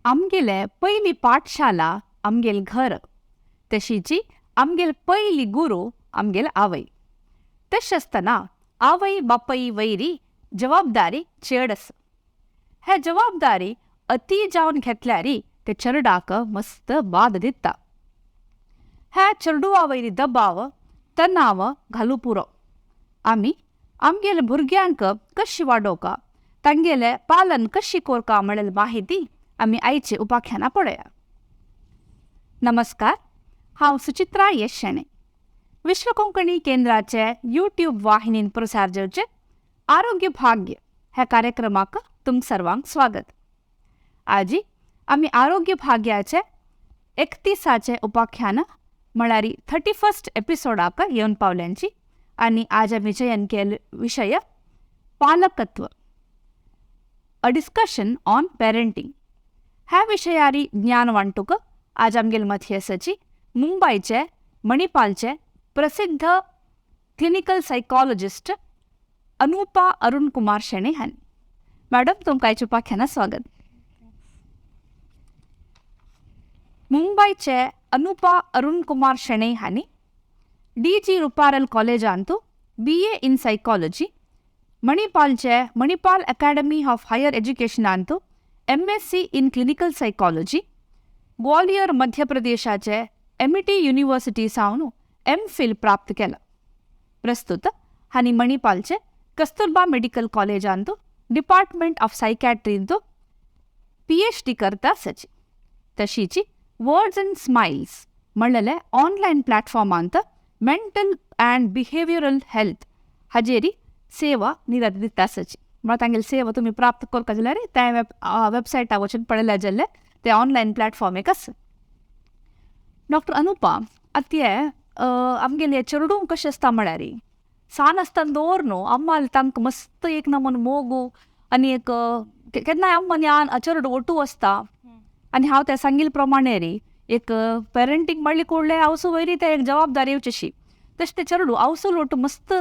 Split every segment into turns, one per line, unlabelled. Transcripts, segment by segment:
आमगेले पयली पाठशाला आमगेल घर, तशीची आमगेल पयली गुरू आमगेल आवय. तशें आसतना आवय बापाय वयरी जबाबदारी चड आसा. हे जबाबदारी अती जावन घेतल्यारी ते चेडूडाक मस्त बाद दिता. हे चेडूआ वयली दबाव तणाव घालू पुरो. आमी आमगेले भुरग्यांक कशी वाडोवका, तांगेले पालन कशी कोरका म्हणून माहिती आमी आयचे उपाख्यानां पळोवया. नमस्कार, हांव सुचित्रा येशेणे. विश्व कोंकणी केंद्राचे यूट्यूब वाहिनीन प्रसार जावचे आरोग्य भाग्य ह्या कार्यक्रमाक तुमकां सर्वांक स्वागत. आजी आमी आरोग्य भाग्याचे 31चे उपाख्यान म्हळ्यार 31st एपिसोडाक येवन पावल्यांची. आनी आज आमी चयन केले विशय पालकत्व, अ डिस्कशन ऑन पेरेंटिंग. ह्या विशयारी ज्ञान वांटूक आज आमगेल मथी आसाची मुंबयचे मणिपालचे प्रसिद्ध क्लिनिकल सायकॉलॉजिस्ट अनुपा अरुण कुमार शेणे हांणी. मॅडम तुमकां आयच्या उपाख्यानां स्वागत. मुंबयचे अनुपा अरुण कुमार शेणे हांणी DG रुपारल कॉलेजांतू BA इन सायकॉलॉजी, मणिपालचे मणिपाल अकॅडमी ऑफ हायर एज्युकेशनांतू MSc in clinical psychology, Gwalior मध्य प्रदेशाचे MIT युनिवर्सिटी सावन MPhil प्राप्त केला. प्रस्तुत हांणी मणिपालचे कस्तुरबा मेडिकल कॉलेजांतू डिपार्टमेंट ऑफ सायकॅट्रींतू PhD करता आसाची. तशीची वर्ड्स अँड स्माइल्स म्हणलेले ऑनलायन प्लॅटफॉर्मांत मेंटल अँड बिहेवियरल हेल्थ हाजेरी सेवा निरत दिता आसाची. म्हळ्यार तांगेली सेवा तुमी प्राप्त करता जाल्यार त्या वेबसायटा वचून पळयल्या जाल्यार ते ऑनलायन प्लॅटफॉर्म एक आसा. डॉक्टर अनुपा, आतां आमगेले चेडूं कशें आसता म्हळ्यार सान आसतना दवर न्हू, अम्मा तांकां मस्त एक नमून मोगू आनी एक केन्नाय अम्मा आनी चेडूं ओटू आसता. आनी हांव त्या सांगिल्ले प्रमाणे एक पेरंटींग म्हणले कुडले आवसू वयरी ते एक जबाबदारी येवचीशी. तशें ते चेडूं आवसू लोटू मस्त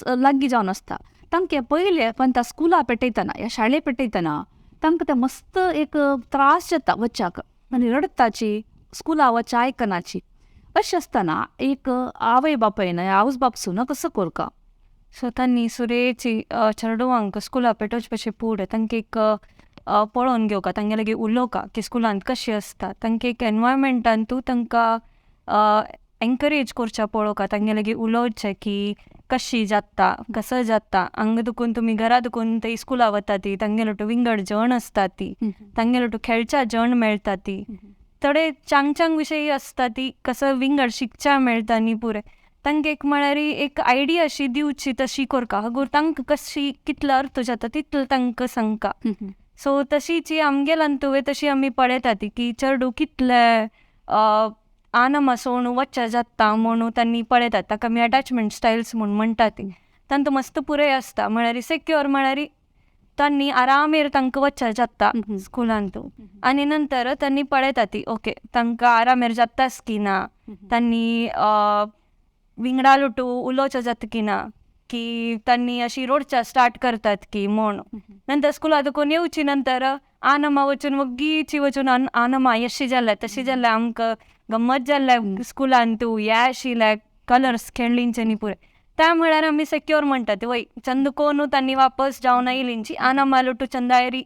लागीं जावन आसता. तांकां पयले पण त्या स्कुला पेटयतना ह्या शाळे पेटयतना तांकां ते मस्त एक त्रास जाता वच्चाक आनी रडताची, स्कुला वच्चा आयकनाची. अशें आसतना एक आवय बापायन आवस बापसून कसो करता?
सो तांणी सुरेची चेडवांक स्कुला पेटोवचे पयशे फुडें तांकां एक पळोवन घेवका, तांगे लागीं उलोवका की स्कुलांत कशें आसता. तांकां एक एनवायरमेंटांतू तांकां एनकरेज करचें पळोवका, तांगे लागीं उलोवचें की कशी जाता, कसं जाता. हांगा दुखून तुमी घरा दुखून थंय स्कुला वता ती, तांगे लोटू विंगड जेवण आसता ती, तांगे लोटू खेळच्या जेवण मेळटा ती, थोडे चांग विशयी आसता ती, कसं विंगड शिकच्या मेळटा न्ही पुरे. तांकां एक म्हळ्यार एक आयडिया अशी दिवची तशी करका. अगोर तांकां कशी कितलो अर्थ जाता तितलो तांकां सांगका. सो तशीची आमगेल्यान तुवें तशी आमी पळयता ती की चेडूं कितले आनम आसून वच्चा जाता म्हणून तांणी पळयतात. ताका आमी अटॅचमेंट स्टायल्स म्हूण म्हणटा ती. तांकां मस्त पुरय आसता म्हळ्यार सेक्युअर म्हळ्यार तांणी आरामेर तांकां वच्चा जाता स्कुलांतू. आनी नंतर तांणी पळयता ती ओके तांकां आरामेर जाताच की ना, तांणी विंगडा लोटू उलोवचें जाता की ना, की तांणी अशी रोडच्या स्टार्ट करतात की म्हूण. नंतर स्कुला देखून येवची नंतर आनमा वचून वग्गीची वचून आनमा अशी जाल्या तशी जाल्या आमकां गम्मत जाल्या स्कुलांतू हे आशिल्ले कलर्स खेळलींचे न्ही पुरे. त्या म्हळ्यार आमी सेक्युअर म्हणटा ते वय चंद कोनू तांणी वापस जावन आयलींची आनमा लोटू चंदायरी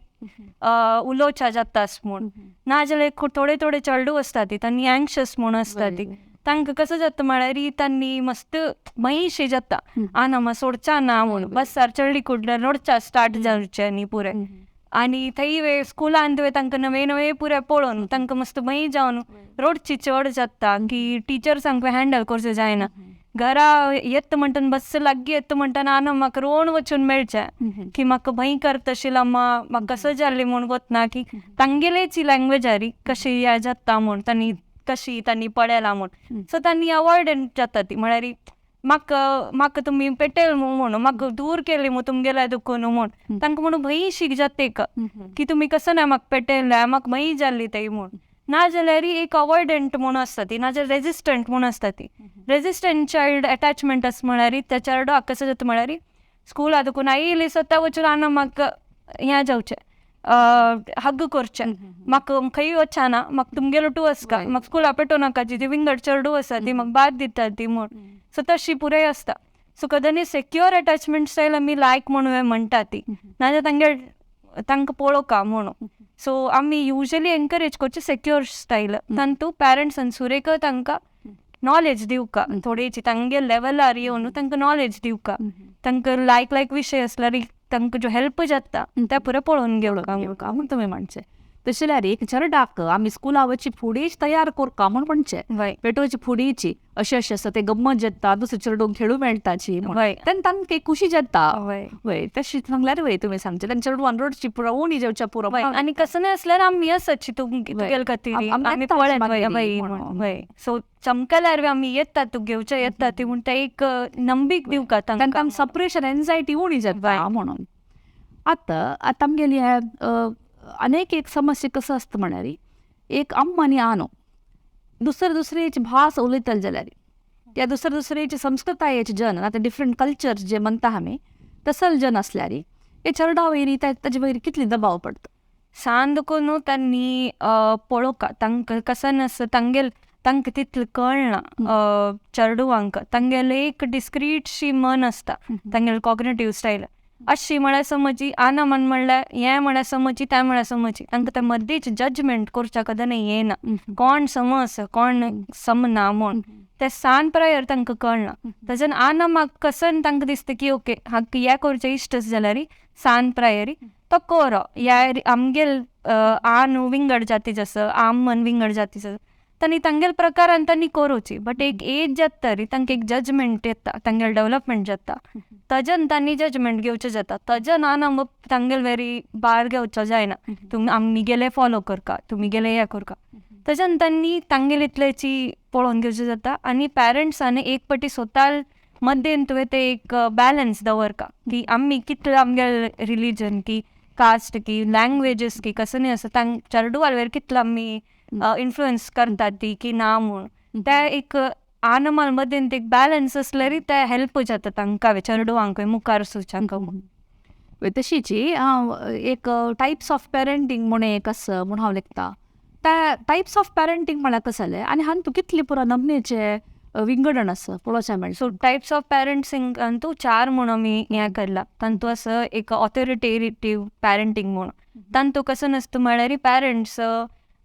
उलोवच्या जातास म्हूण. नाजाल्यार थोडे चेडूं आसता ती तांणी एंग्शस म्हूण आसता ती, तांकां कसं जाता म्हळ्यार तांणी मस्त मयीशी जाता आनमा सोडच्या ना म्हूण. बसार चडली कुडल्यार रोडच्या स्टार्ट जावचें न्ही पुरे. आनी थंय स्कुलांत तांकां नवे पुरे पळोवन तांकां मस्त मयी जावन रोडची चड जाता की टिचर्सांक हँडल करचें जायना. घरा येता म्हणटन बस लागीं येता म्हणटना आना म्हाका रोवन वचून मेळचें की म्हाका भंय करता आशिल्लो अम्मा म्हाका कसो जाल्ली म्हूण वतना की तांगेलेची लँग्वेज आरी कशी हें जाता म्हूण तांणी पळयलां म्हूण. सो तांणी अवॉयड जाता ती म्हळ्यार म्हाका तुमी पेटयल म्हणून म्हाका दूर केली म्हूण तुमगेल्या दुखून म्हूण तांकां म्हणून भंय शीक जाता की तुमी कसं ना म्हाका पेटयल्या म्हाका भंय जाल्ली थंय म्हूण. नाजाल्यार एक अवॉयडंट म्हणून आसता ती, नाजाल्यार रेजिस्टंट म्हणून आसता ती. रेजिस्टंट चायल्ड अटॅचमेंट आसा म्हळ्यार त्या चेडवाक कसं जाता म्हळ्यार स्कुला देखून आयली स्वता वचून आना म्हाका हें जावचें हग करचें म्हाका खंय वचना म्हाका तुमगेलो टू आसता म्हाका स्कूला पेटो नाका जी विंगड चेडू आसा ती म्हाका बाद दिता ती म्हूण सो तशी पुराय आसता. सो कदांनी सेक्युअर अटॅचमेंट स्टायल आमी लायक म्हणून म्हणटा ती नाजाल्यार तांकां पळोवका म्हणून. सो आमी युजली एनकरेज करचे सेक्युअर स्टायल तांतू पेरंट्सान सुरेख तांकां नॉलेज दिवका थोडीची तांगे लेवलार येवन तांकां नॉलेज दिवका तांकां लायक विशय असल्यार तांकां ज्यो हेल्प जाता त्या पुरो पळोवन घेवका
म्हूण तुमी म्हणचे. तशें जाल्यार एक चेडवाक आमी स्कुला वची फुडेंच तयार करता म्हूण म्हणचे पेटोवची फुडेंची अशें आसा ते गम्मत जाता दुसरे चेडूंक खेळूं मेळटाची तेन्ना तांकां खुशी जाता. वय तशी सांगल्यार वय तुमी सांगचे तांच्या चेडवान रडची पुरो उणी जेवच्या पुरो
आनी कसं नाय असल्यार आमी आसत तुमगेल खातीर आमी पळय सो चमकल्यार आमी येता तूं घेवचे येता ती म्हूण ते एक नंबीक दिवका
तांकां सपरेशन एन्झायटी उणी जाता म्हणून. आतां आमगेली अनेक एक समस्या कसं असतं म्हणारी एक अम्मा आनी आनो दुसरेची भास उलयतले जाल्यार या दुसरेची संस्कृतायेचे जन आतां डिफरंट कल्चर्स जे म्हणटा आमी तसल जन असल्यार हे चेडवा वयरी ताजे वयरी कितली दबाव पडटा.
सान दुखून तांणी पळोवका तांकां कसन आसा तांकां तितलें कळना चेडवांक तांगेले एक डिस्क्रीटशी मन आसता तांगेले कॉग्नेटिव्ह स्टायल अशी म्हळ्यार समजी आना मन म्हणल्यार हें म्हळ्यार समजी तें म्हळ्यार समजी तांकां त्या मदींच जजमेंट करच्या कदांनी येना कोण समज कोण समना म्हूण ते सान प्रायर तांकां कळना. ताच्यान आना म्हाका कसन तांकां दिसता की ओके हाका हें करचें इश्ट जाल्यार सान प्रायरी तो कोरो ह्या आमगेल आन विंगड जातीचो आसा आमन विंगड जातीचो आसा तांणी तांगेल प्रकारान तांणी करूची बट एक एज जाता तरी तांकां एक जजमेंट येता तांगेल डेवलपमेंट जाता ताच्यान तांणी जजमेंट घेवचें जाता. ताच्यान आना तांगेल वेरी भायर घेवचो जायना तुमी आमी गेले फॉलो करका तुमी गेले हें करका ताच्यान तांणी तांगेल इतलेची पळोवन घेवचें जाता. आनी पेरंट्सांनी एक पाटी स्वता मदेन तुवें ते एक बॅलन्स दवरका की आमी कितलें आमगेल रिलीजन की कास्ट की लँग्वेजीस की कसं न्ही आसा तांक चेडवाल वेर कितलो आमी इन्फ्लुएन्स करतात ती की ना म्हूण ते एक आनमाल मदेन एक बॅलन्स असल्यार ते हेल्प जाता तांकां चेडवांक मुखार सुचांक म्हूण.
तशीची एक टायप्स ऑफ पेरंटींग म्हूण एक आसा म्हूण हांव लेखता त्या टायप्स ऑफ पेरंटींग म्हळ्यार कसं जालें आनी हातूंत कितले पुरो नमनेचे विंगडण आसा पळोवचें मेळटा.
सो टायप्स ऑफ पेरंट्सींग हातूं 4 म्हूण आमी हें केला तांतूं आसा एक ऑथॉरिटेटिव्ह पेरंटींग म्हूण तांतूं कसं नासता म्हळ्यार पेरंट्स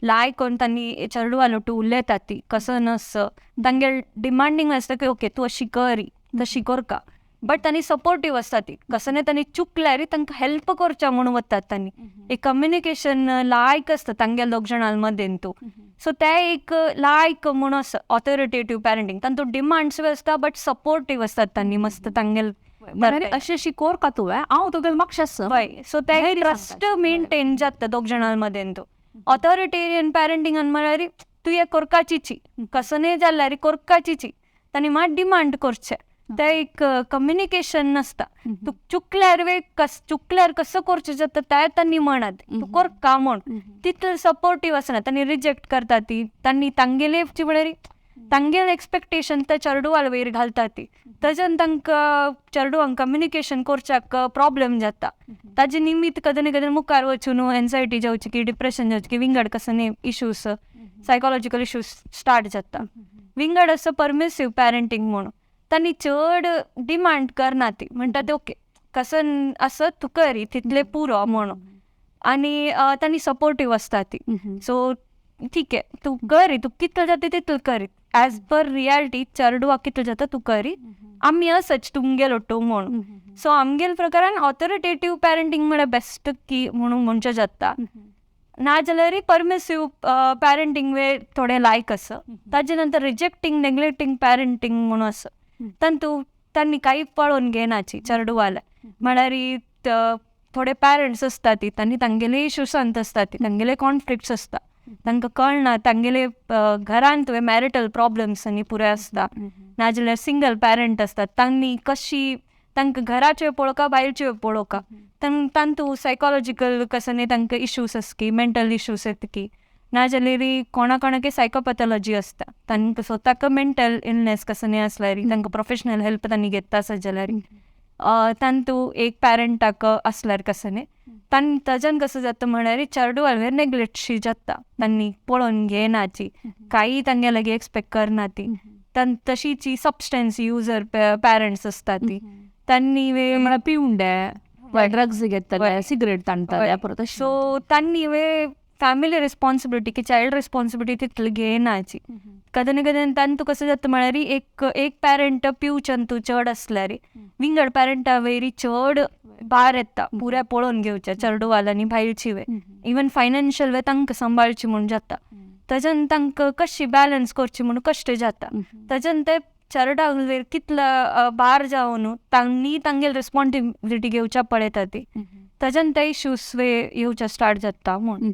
लायक कोन्न तांणी चेडवालो टू उलयतात ती कसं नासता तांगेल डिमांडींग आसता की ओके तूं अशी करी तशी करका बट तांणी सपोर्टीव आसता ती कसं न्ही तांणी चुकल्यार तांकां हेल्प करच्या म्हणून वतात तांणी एक कम्युनिकेशन लायक आसता तांगेल दोग जाणां मदेन तूं. सो ते एक लायक म्हणून आसा ऑथॉरिटेटिव्ह पेरंटींग तांतूं डिमांड्स आसता बट सपोर्टीव आसतात तांणी मस्त तांगेल
अशी कोरका तुवें हांव तुगेलें म्हाका आसा
हय. सो ते ट्रस्ट मेंटेन जाता दोग जाणां मदेन तूं. ऑथॉरिटेरियन पेरंटींगान म्हळ्यार तूं हें करपाचीची कसं न्ही जाल्यार करपाचीची तांणी मात डिमांड करचें ते एक कम्युनिकेशन नासता. तूं चुकल्यार कसं करचें जाता ते तांणी म्हणत तूं करका म्हूण तितलें सपोर्टीव आसना तांणी रिजेक्ट करता ती तांणी तांगेले म्हळ्यार तांगेल एक्सपेक्टेशन त्या चेडवाल वयर घालता ती ताच्यान तांकां चेडवांक कम्युनिकेशन करच्याक प्रॉब्लेम जाता. ताजे निमित्त कदें मुखार वचून एन्झायटी जावची की डिप्रेशन जावची की विंगड कसं न्ही इश्यूज सायकोलॉजिकल इश्यूज स्टार्ट जाता. विंगड आसा परमिसीव पेरंटींग म्हणून तांणी चड डिमांड करना ती म्हणटा ते ओके कसं आसत तूं करी तितलें पुरो म्हणून आनी तांणी सपोर्टीव आसता ती. सो ठीक आहे तूं करी तूं कितलें जाता तितलें करी एज पर रियालिटी चेडवाक कितलें जाता तूं करी आमी आसच तुमगेलो टू म्हणून. सो आमगेल प्रकारान ऑथॉरिटेटिव्ह पेरंटींग म्हळ्यार बेस्ट की म्हणून म्हणचें जाता. नाजाल्यार परमिसीव पेरंटींग वे थोडें लायक आसा. ताजे नंतर रिजेक्टींग नेग्लेक्टींग पेरंटींग म्हणून आसा तांतूं तांणी कांय पळोवन घेनाची चेडवाल म्हळ्यार थोडे पेरंट्स आसता ती तांणी तांगेले इश्यूसांत आसता ती तांगेले कॉन्फ्लिक्ट्स आसता तांकां कळना तांगेले घरांत तुवें मॅरिटल प्रॉब्लम्स आनी पुराय आसता नाजाल्यार सिंगल पेरंट आसतात तांणी कशी तांकां घराच्यो पळोवका भायरच्यो पळोवका तांतूं सायकोलॉजिकल कसं न्ही तांकां इश्यूज आसा की मेंटल इश्यूज येता की नाजाल्यार कोणाक सायकोपॅथॉलॉजी आसता तांकां स्वताक मेंटल इलनेस कसं न्ही आसल्यार तांकां प्रोफेशनल हेल्प तांणी घेता आसत जाल्यार तांतू एक पॅरंटाक असल्यार कसं न्ही ताच्यान कसं जाता म्हळ्यार चेडू अलवेर नेग्लेक्टशी जाता तांणी पळोवन घेनाची काही तांगे लागी एक्सपेक्ट करना ती तशीची सबस्टन्स युजर पॅरंट्स असता ती तांणी
म्हळ्यार पिवंडे ड्रग्स घेतले सिगरेट ताणताले परत
सो तांणी फॅमिली रिस्पॉन्सिबिलिटी की चायल्ड रिस्पॉन्सिबिलिटी तितली घेनाची कदें ना कदें तांतू कसं जाता म्हळ्यार एक पॅरंट पिवच्यान तूं चड असल्यार विंगड पॅरंटा वयरी चड भार येता पुऱ्या पळोवन घेवचें चेडूवाल्यांनी भायरची वे इवन फायनान्शियल वे तांकां सांबाळची म्हूण जाता ताच्यान तांकां कशी बॅलन्स करची म्हूण कश्ट जाता ताच्यान ते चेडा वयर कितलो भार जावन तांणी तांगेली रिस्पॉन्सिबिलिटी घेवच्या पळयता ती ताच्यान ते इश्यूज येवच्या स्टार्ट जाता म्हूण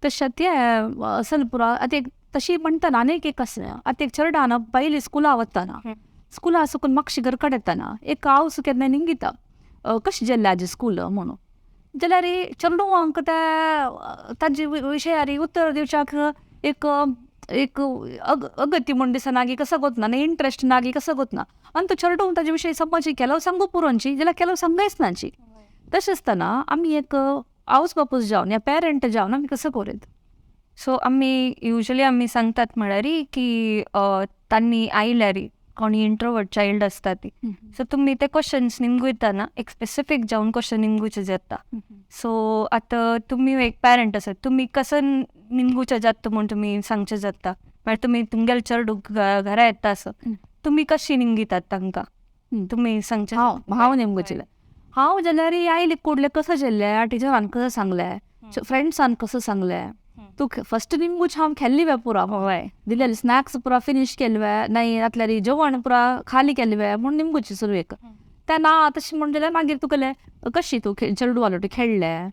तशें ते असल पुरो आतां एक तशी म्हणटाना आनीक एक आसा आतां एक चेडा न्हू पयलीं स्कुला वताना स्कुला सुकून म्हाका शिगर काडटाना एक हांव केन्ना निंगिता कशें जेल्लें हाजें स्कूल म्हणून जाल्यार चेडूवांक ताजे विशयार उत्तर दिवच्याक एक एक अगत्य म्हूण दिसना की कसं गोतना ना इंट्रस्ट ना की कसं गोतना आनी तो चेडू ताजे विशयी समजी केलो सांगू पुरोनची जाल्यार केलो सांगायच नाची तशें आसतना आमी एक आवज बापूस जावन या पॅरंट जावन आमी कसं करीत
सो आमी सांगतात म्हळ्यार की तांणी आयल्यार कोणी इंट्रोवर्ट चायल्ड असता ती सो तुमी ते क्वेश्चन्स निमगयतना एक स्पेसिफीक जावन क्वेश्चन निमगुचे जाता सो आतां तुमी एक पॅरंट आसात तुमी कसं निमगुचे जाता म्हूण तुमी सांगचे जाता म्हळ्यार तुमी तुमगेले चेडू घरा येता आसत तुमी कशी निमगितात तांकां तुमी सांगचे
हांव नेमगोचिलें हांव जाल्यार आयले कुडले कसं जेल्लें टिचरान कसं सांगलें फ्रेंड्सान कसं सांगलें तू फस्ट निमगूच हांव खेळ्ळी वे पुरा हय दिलेले स्नॅक्स पुरा फिनिश केल्ले नाय आतल्यार जेवण पुरा खाली केल्ले म्हूण निमगुची सुरवेक ते ना तशें म्हण जाल्यार मागीर तुगेलें कशी तूं चेडू वालो खेळ्ळें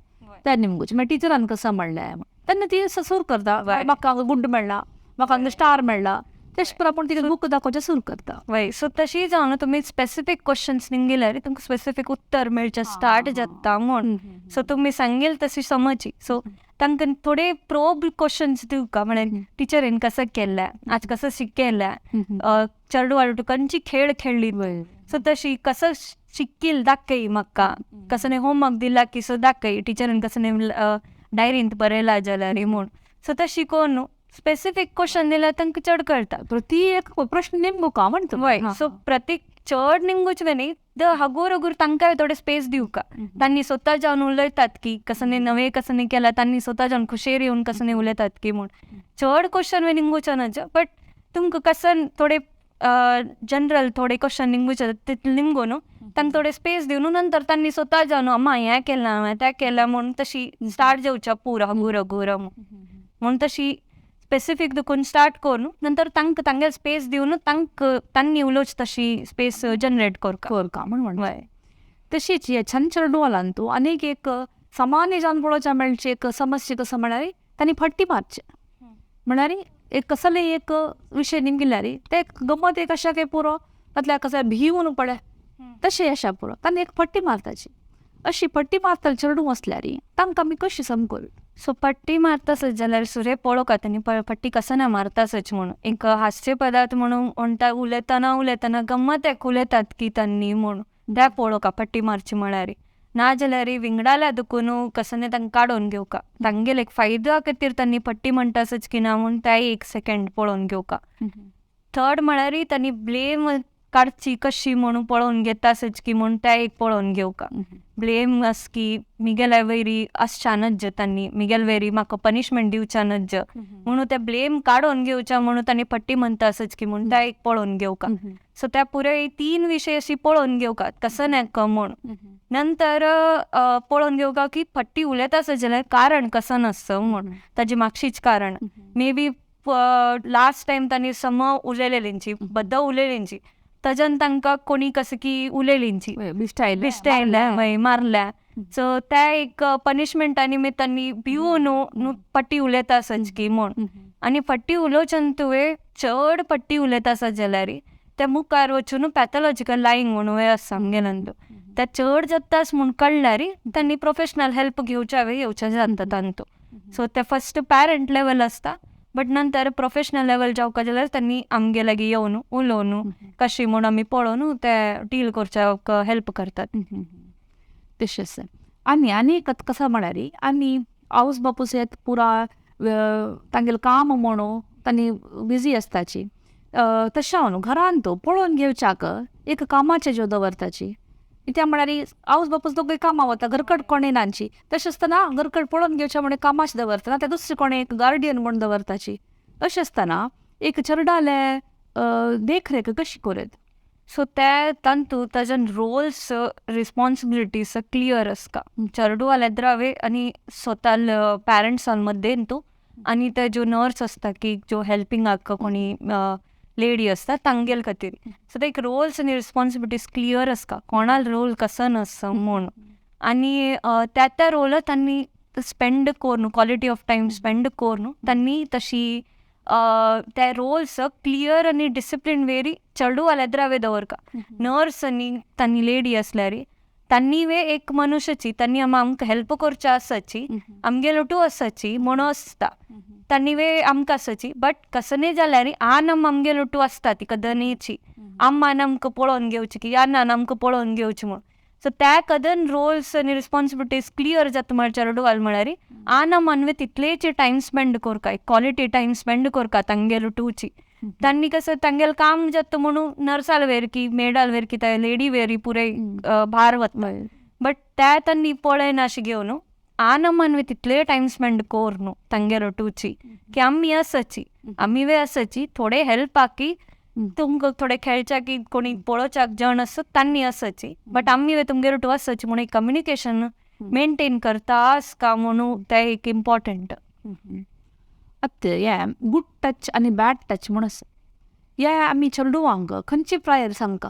ते निमगुची मागीर टिचरान कसं म्हणलें तेन्ना ती सुरू करता म्हाका हांगा गुड्ड मेळ्ळा म्हाका हांगा स्टार मेळ्ळा तेश पुरा पूण तिका बूक दाखोवचें सुरू करता
वय सो तशी जावन तुमी स्पेसिफीक क्वेश्चन्स निमगेल्यार तुमकां स्पेसिफीक उत्तर मेळचें स्टार्ट जाता म्हूण सो तुमी सांगेल तशी समजी सो तांकां थोडे प्रोब क्वेश्चन्स दिवका म्हळ्यार टिचरीन कसं केल्लें आज कसं शिकयलें चेडू वालो तुका खंयची खेळ खेळ्ळी सो तशी कसं शिकिल्ल दाखय म्हाका कसं होमवर्क दिला की सो दाखय टिचरीन कसं डायरींत बरयला जाल्यार म्हूण सो तशी कोण स्पेसिफीक क्वेश्चन दिल्यार तांकां चड कळटा
ती एक प्रश्न नेमको म्हणटा
वय सो प्रत्येक चड निमगूच वे न्ही हगूर हगूर तांकां थोडे स्पेस दिवका तांणी स्वता जावन उलयतात की कसं नवे कसं नाही केला तांणी स्वता जावन खुशेर येवन कसं नाही उलयतात की म्हूण चड क्वेश्चन वे निमगुचे नज बट तुमकां कसं थोडे जनरल थोडे क्वेश्चन निमगुचे तितले निमगो न्हू तांकां थोडे स्पेस दिवन नंतर तांणी स्वता जावन अम्मा हें केलां हांवें तें केलां म्हूण तशी स्टार्ट जेवच्या पुरो हगूर हगूर म्हूण तशी स्पेसिफीक दुखून स्टार्ट करून नंतर तांकां तांगेले स्पेस दिवन तांणी उलोवच तशी स्पेस जनरेट करता
म्हण तशीच हे छान चेडूवालान तूं आनीक एक सामान्य जावन पळोवच्या मेळचे एक समस्या कसं म्हळ्यार तांणी फट्टी मारचे म्हळ्यार एक कसले एक विशय निमगिल्यार ते गमत एक अशा काही पुरो तातल्या कसं भिवून पडे तशें अशा पुरो तांणी एक फट्टी मारताची अशी फट्टी मारताली चेडू असल्यार तांकां आमी कशी समकोल
सो पट्टी मारतासच जाल्यार सुरे पळोवका तांणी पट्टी कसं ना मारतासच म्हणून एक हास्य पदार्थ म्हणून म्हणटा उलयतना गम्मत एक उलयतात की तांणी म्हूण त्या पळोवका पट्टी मारची म्हळ्यार ना जाल्यार विंगडाल्या दुखून कसं तांकां काडून घेवका तांगेले एक फायदा खातीर तांणी पट्टी म्हणटासच की ना म्हूण ते एक सेकंड पळोवन घेवका थर्ड म्हळ्यार तांणी ब्लेम काडची कशी म्हणून पळोवन घेतासच की म्हूण ते एक पळोवन घेवका ब्लेम अस की मिगेल्या वयरी आसच्यानच तांणी मिगेल वयरी म्हाका पनिशमेंट दिवच्यानच म्हणून ते ब्लेम काडून घेवच्या म्हणून तांणी पट्टी म्हणटासच की म्हूण ते एक पळोवन घेवका सो त्या पुरे 3 विशय अशी पळोवन घेवका कसं नाका म्हूण नंतर पळोवन घेवका की पट्टी उलयतासच जाल्यार कारण कसं नासता म्हूण ताजी मागशीच कारण मे बी लास्ट टायम तांणी सम उलयलेलींची बद्द उलयलींची ताच्यान तांकां कोणी कसं की उलयलींची बिश्टायल्या मारल्या सो त्या एक पनिशमेंटा निमित्तांनी भिवून पट्टी उलयतासच की म्हूण आनी पट्टी उलोवच्यान तुवें चड पट्टी उलयतासत जाल्यार त्या मुखार वचून पॅथॉलॉजिकल लायंग म्हणून वे आसा आमगेलो ते चड जातास म्हूण कळल्यार तांणी प्रोफेशनल हेल्प घेवच्या जाता तांतू सो ते फस्ट पॅरंट लेवल आसता बट नंतर प्रोफेशनल लेवल जावपाक जाल्यार त्यांनी आमगे लागीं येवन उलोवन कशी म्हूण आमी पळोवन ते डील करच्याक हेल्प करतात.
तशें आसा. आनी कसा म्हळ्यार आनी आवस बापूस येत पुरा तांगेलें काम म्हणू तांणी बिजी आसताची तशें हांव न्हू घरान तो पळोवन घेवच्याक एक कामाचे ज्यो दवरताची त्या म्हळ्यार आवस बापूस दोगूय कामां वता घरकड कोणें नांची तशें आसतना घरकड पळोवन घेवचें म्हणून कामाचें दवरतना ते दुसरें कोणें एक गार्डियन म्हूण दवरताची. अशें आसतना एक चेडवाले देखरेख कशी करत.
सो ते तांतू ताजन रोल्स रिस्पॉन्सिबिलिटीज क्लियर आसता. चेडवाल येद्रावे आनी स्वताल पेरंट्सान मध्ये तू आनी ते ज्यो नर्स आसता की ज्यो हेल्पिंगाक कोणी लेडी आसता तांगेल खातीर. सो ते एक रोल्स आनी रिस्पॉन्सिबिलिटीज क्लियर आसता कोणाल रोल कसो नासता म्हूण. आनी त्या रोल तांणी स्पेंड कोर न्हू quality of time spend core न्हू तांणी तशी ते रोल्स क्लियर आनी डिसिप्लीन वेरी चेडवाल येद्रावे दवरका. नर्स आनी तांणी लेडी आसल्यार तांणी वे एक मनुश्याची तांणी आमकां हेल्प करचे आसाची आमगे लुटू आसाची म्हणून आसता तांणी वे आमकां आसाची. बट कसं जाल्यार आनम आमगे लुटू आसता ती कदनेची आम्मान आमकां पळोवन घेवची की यान्नान आमकां पळोवन घेवची म्हूण. सो त्या कदन रोल्स आनी रिस्पॉन्सिबिलिटीज क्लियर जाता म्हळ्यार चेडवाल म्हळ्यार आनम आनवे तितलेची टायम स्पेंड करका एक क्वॉलिटी टायम स्पेंड करका तांगे लुटूची. तांणी कसं तांगेलें काम जाता म्हणून नर्साल वेर की मेडाल वेर की ते लेडी वेरी पुरे भार वता. बट त्या तांणी पळयना अशें घेवन आनम आनवे तितले टायम स्पेंड कोर न्हू तांगे लुटूची की आमी आसाची आमी वे आसाची थोडे हेल्पाक की तुमकां थोडे खेळच्या की कोणी पळोवच्याक जण आसत तांणी आसाची. बट आमी वे तुमगे लुटू आसाची म्हणून एक कम्युनिकेशन मेंटेन करता आसका म्हणून ते एक इम्पॉर्टंट.
आतां हे गूड टच आनी बॅड टच म्हूण आसा हे आमी चेडवांक खंयची प्रायर सांगता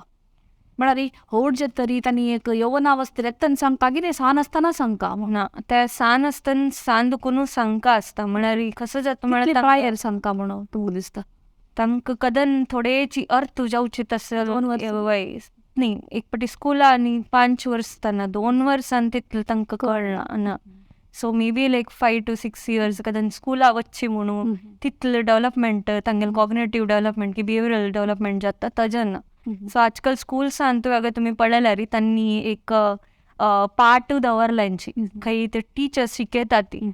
म्हळ्यार व्हड जे तरी तांणी एक यौवनावस्थेर येतना सांगता की सान आसतना सांगता
ना ते सान आसतना सान दुखून सांगता आसता म्हळ्यार कसं जाता म्हळ्यार
प्रायर सांगता म्हणून तुमकां दिसता
तांकां कदन थोडेची अर्थ जावची तसं 2 वर्स न्ही एक पाटी स्कुला आनी 5 वर्स आसतना 2 वर्सान तितलें तांकां कळना. So may be like 5 to 6 years कदन स्कुला वच्ची म्हणून तितलें डेव्हलपमेंट तांगेलें कॉग्नेटिव्ह डेव्हलपमेंट की बिहेवियरल डेव्हलपमेंट जाता ताजें ना. सो आजकाल स्कूल्सान अगर तुमी पळयल्यार तांणी एक पार्ट दवरल्यांची खंय ते टिचर्स शिकयता ती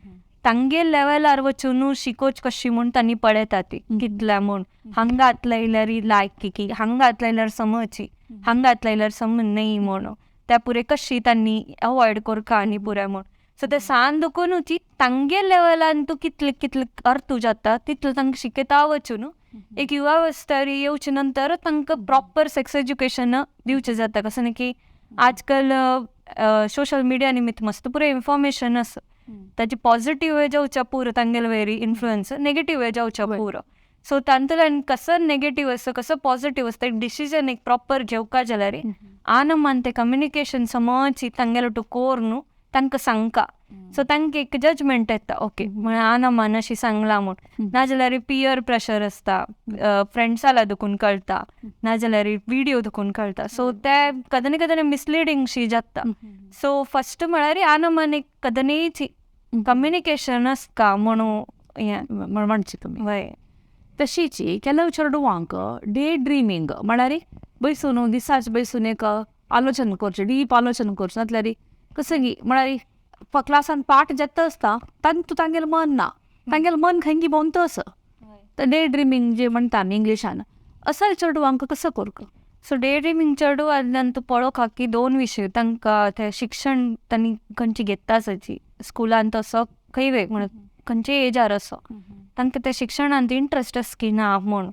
तांगे लेवलार वचून शिकोवच कशी म्हूण तांणी पळयता ती कितल्या म्हूण हांगा हात लायल्यार लायक की हांगा हात लायल्यार समची हांगा हात लायल्यार सम न्ही म्हणून त्या पुरे कशी तांणी अवॉयड करका आनी पुरे म्हूण. सो ते सान दुखूनची तांगे लेवलान तूं कितले कितले अर्थ जाता तितलें तांकां शिकयता वचून एक युवावस्थेर येवचे नंतर तांकां प्रॉपर सेक्स एज्युकेशन दिवचें जाता. कसं न्ही की आजकाल सोशल मिडिया निमित्त मस्त पुरे इन्फॉर्मेशन आसा ताची पॉझिटिव्ह वे जावच्या पुरो तांगेले वेरी इन्फ्लुएन्स नेगेटिव्ह वे जावच्या पुरो. सो तांतल्यान कसं नेगेटिव्ह आसा कसं पॉझिटिव्ह आसता एक डिसिजन एक प्रॉपर घेवका जाल्यार आनमान ते कम्युनिकेशन समची तांगेलो टू कोर न्हू तांकां सांगका. सो तांकां एक जजमेंट येता ओके म्हळ्यार आनमान अशी सांगला म्हूण. नाजाल्यार पियर प्रेशर आसता फ्रेंड्साला देखून कळटा नाजाल्यार विडियो देखून कळटा. सो ते कदने कदने मिसलिडींग शी जाता. सो फस्ट म्हळ्यार आनमान एक कदनेची कम्युनिकेशन आसता म्हणून
म्हणची तुमी
वय.
तशीच ಕೆಲವು चेडवांक डे ड्रिमींग म्हळ्यार बसून दिसाच बसून एक आलोचना करचें डीप आलोचना करचें नातल्यार कसं गी म्हळ्यार क्लासान पाठ जेता आसता तांतूं तांगेलें मन ना तांगेलें मन खंयी भोंवता आसा डे ड्रिमींग जे म्हणटा आमी इंग्लिशान असं चेडवांक कसं करता.
सो डे ड्रिमींग चेडवांतल्यान तूं पळोवका की 2 विशय तांकां तें शिक्षण तांणी खंयची घेता आसाची स्कुलान तसो खंय वे म्हण खंयचे एजार असो तांकां त्या शिक्षणांत इंट्रस्ट आसा की ना म्हूण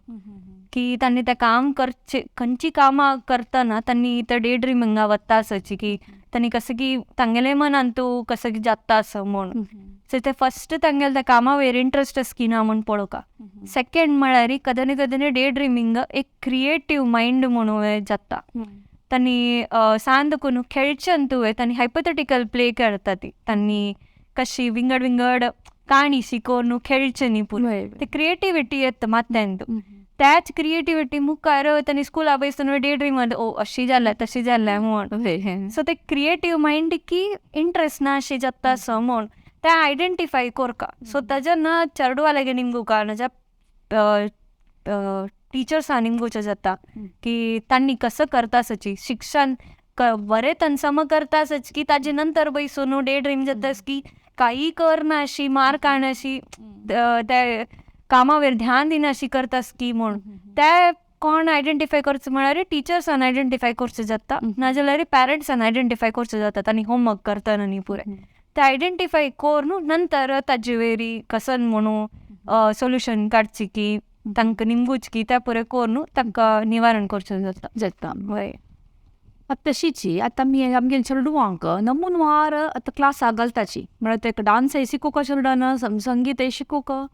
की तांणी तें काम करचे खंयची कामां करतना तांणी ते डे ड्रिमींगा वता आसाची की तांणी कसं की तांगेले मनान तूं कसं की जाता आसा म्हूण. सो ते फस्ट तांगेले त्या कामा वयर इंट्रस्ट आसा की ना म्हूण पळोवका. सेकेंड म्हळ्यार कदने कदने डे ड्रिमींग एक क्रिएटीव मायंड म्हणून जाता. तांणी सांद करून खेळच्यान तुवें तांणी हायपोथेटिकल प्ले करता ती तांणी कशी विंगड विंगड काणी शिकोवन खेळचे न्ही पुरो ते क्रिएटिविटी येता मात्यान त्याच क्रिएटिविटी मुखार तांणी स्कुला बसून डे ड्रीमर ओ अशी जाल्या तशी जाल्या म्हूण. सो ते क्रिएटीव मायंड की इंट्रस्ट ना अशी जाता असो म्हूण ते आयडेंटिफाय करका. सो तेजेन्ना चेडवालेगे निमगुका नाजा टीचर्सां निमगुचें जाता की तांणी कसं करतासची शिक्षण बरें तनसम करतासच की ताजे नंतर बैसून डे ड्रीम जातास की काही करना अशी मार्क हाडनाशी ते कामावेर ध्यान दिनाशी करतास की म्हूण ते कोण आयडेंटिफाय करचें म्हळ्यार टिचर्सान आयडेंटिफाय करचें जाता नाजाल्यार पेरंट्सान आयडेंटिफाय करचें जाता तांणी होमवर्क करतना न्ही पुरे ते आयडेंटिफाय कोर न्हू नंतर ताजे वेरी कसन म्हणू सोल्युशन काडची की तांकां निमगूच की ते पुरे कोर न्हू तांकां निवारण करचें जाता.
वय आतां तशीची आतां आमी आमगेले चेडवांक नमुनवार आतां क्लासाक घालताची म्हळ्यार ताका डान्सय शिकोवका चेडवान संगीतय शिकोवका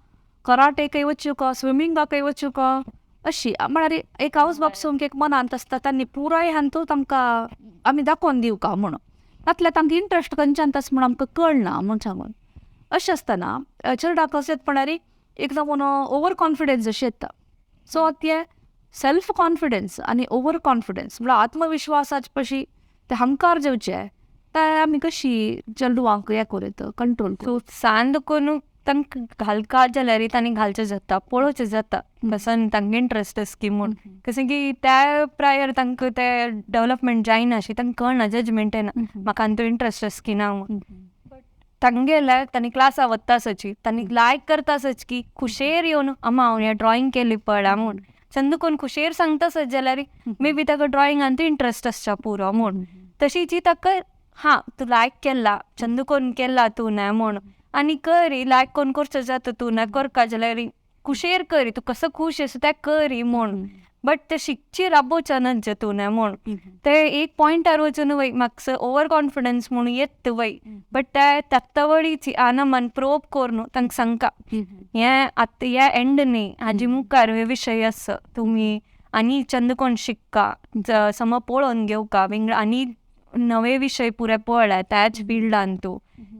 कराटेकय वचूका स्विमींगाकय वचूका अशी म्हळ्यार एक आवज बापूसंक एक मनांत आसता तांणी पुराय हांतू तांकां आमी दाखोवन दिवका म्हणून तातले तांकां इंट्रस्ट खंयच्यान आसा म्हूण आमकां कळना म्हूण सांगून अशें आसतना चेडवाक कशें म्हळ्यार एकदम ओवर कॉन्फिडन्स अशें येता. सो ते सेल्फ कॉन्फिडन्स आनी ओवर कॉन्फिडन्स म्हळ्यार आत्मविश्वासाचे पशी ते हंकार जेवचे ते आमी कशी चेडवांक हें करीत कंट्रोल
सो सांड करून तांकां घालका जाल्यार तांणी घालचें जाता पळोवचें जाता कसन तांकां इंट्रस्ट आसा की म्हूण कशें की त्या प्रायर तांकां ते डेवलपमेंट जायना अशी तांकां कळना जजमेंट येना म्हाका आनी तो इंट्रस्ट आसा की ना म्हूण तांगेल्यार तांणी क्लासा वतासची तांणी लायक करतासच की खुशेर येवन अम्मा हांव हें ड्रॉइंग केली पळा म्हूण चंद कोण खुशेर सांगतासच जाल्यार मे बी ताका ड्रॉइंगान इंट्रस्ट आसचा पुरो म्हूण तशीची ताका हां तूं लायक केला चंद कोण केला तूं ना म्हूण आनी करी लायक कोण करचो जाता तूं ना करका जाल्यार खुशेर करी तूं कसो खुश आसा तें करी म्हूण बट ते शिकची राबोवच्या न्हय तूं ना म्हूण ते एक पॉयंटार वचून वय म्हाका ओवर कॉन्फिडन्स म्हणून येत वय बट ते तत्तावळीची आनमान प्रोब कोर न्हू तांकां सांगता हें आतां हे एंड न्ही हाजी मुखार हे विशय आसा तुमी आनी चंद कोण शिकका सम पळोवन घेवका विंगड आनी नवे विशय पुरे पळय त्याच फिल्डान तूं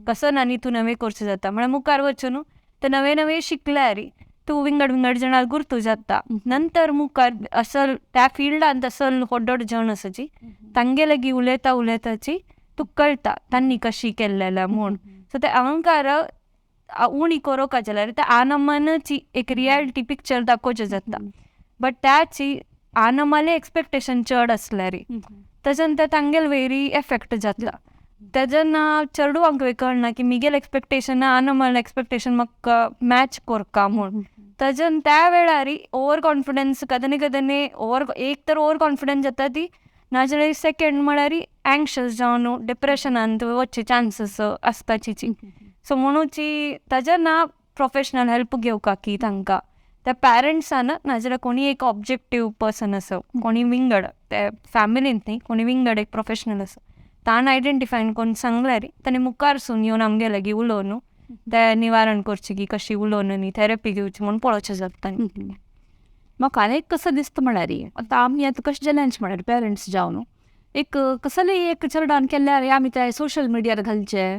कसो आनी तूं नवे करचें जाता म्हळ्यार मुखार वचून ते नवे नवे शिकल्यार तूं विंगड जणांक गुर्तू जाता नंतर मुखार असल त्या फिल्डांत असल व्हड जण आसाची तांगे लागीं उलयताची तुका कळटा तांणी कशी केल्लें म्हूण सो ते अहंकार उणी करोवका जाल्यार ते आनमनाची एक रियलिटी पिक्चर दाखोवचें जाता बट त्याची आनमाले एक्सपेक्टेशन चड आसल्यार ताच्यान ते तांगेल वेरी एफेक्ट जाता तेजेन्ना चेडवांक कळना की मिगेल एक्सपेक्टेशन आनमाल एक्सपेक्टेशन म्हाका मॅच करका म्हूण ताच्यान त्या वेळार ओवर कॉन्फिडन्स कदने एक तर ओवर कॉन्फिडन्स जाता ती नाजाल्यार सेकेंड म्हळ्यार एंग्शियस जावन डिप्रेशनान वचचे चान्सीस आसताची सो म्हणूची ताजेन्ना प्रोफेशनल हेल्प घेवका की तांकां त्या पेरंट्सान नाजाल्यार कोणी एक ऑब्जेक्टीव पर्सन आसा कोणी विंगड ते फॅमिलींत न्ही कोणी विंगड एक प्रोफेशनल आसा ताण आयडेंटिफाय करून सांगल्यार ताणें मुखार सून येवन आमगे लागीं उलोवन ते निवारण करचें की कशी उलोवन न्ही थेरपी घेवची म्हूण पळोवचें जाता.
म्हाका आनी एक कसो दिसता म्हळ्यार आतां आमी आतां कशें जाल्यांचे म्हळ्यार पेरंट्स जावन एक कसलेंय एक चेडवान केल्यार आमी ते सोशल मिडियार घालचे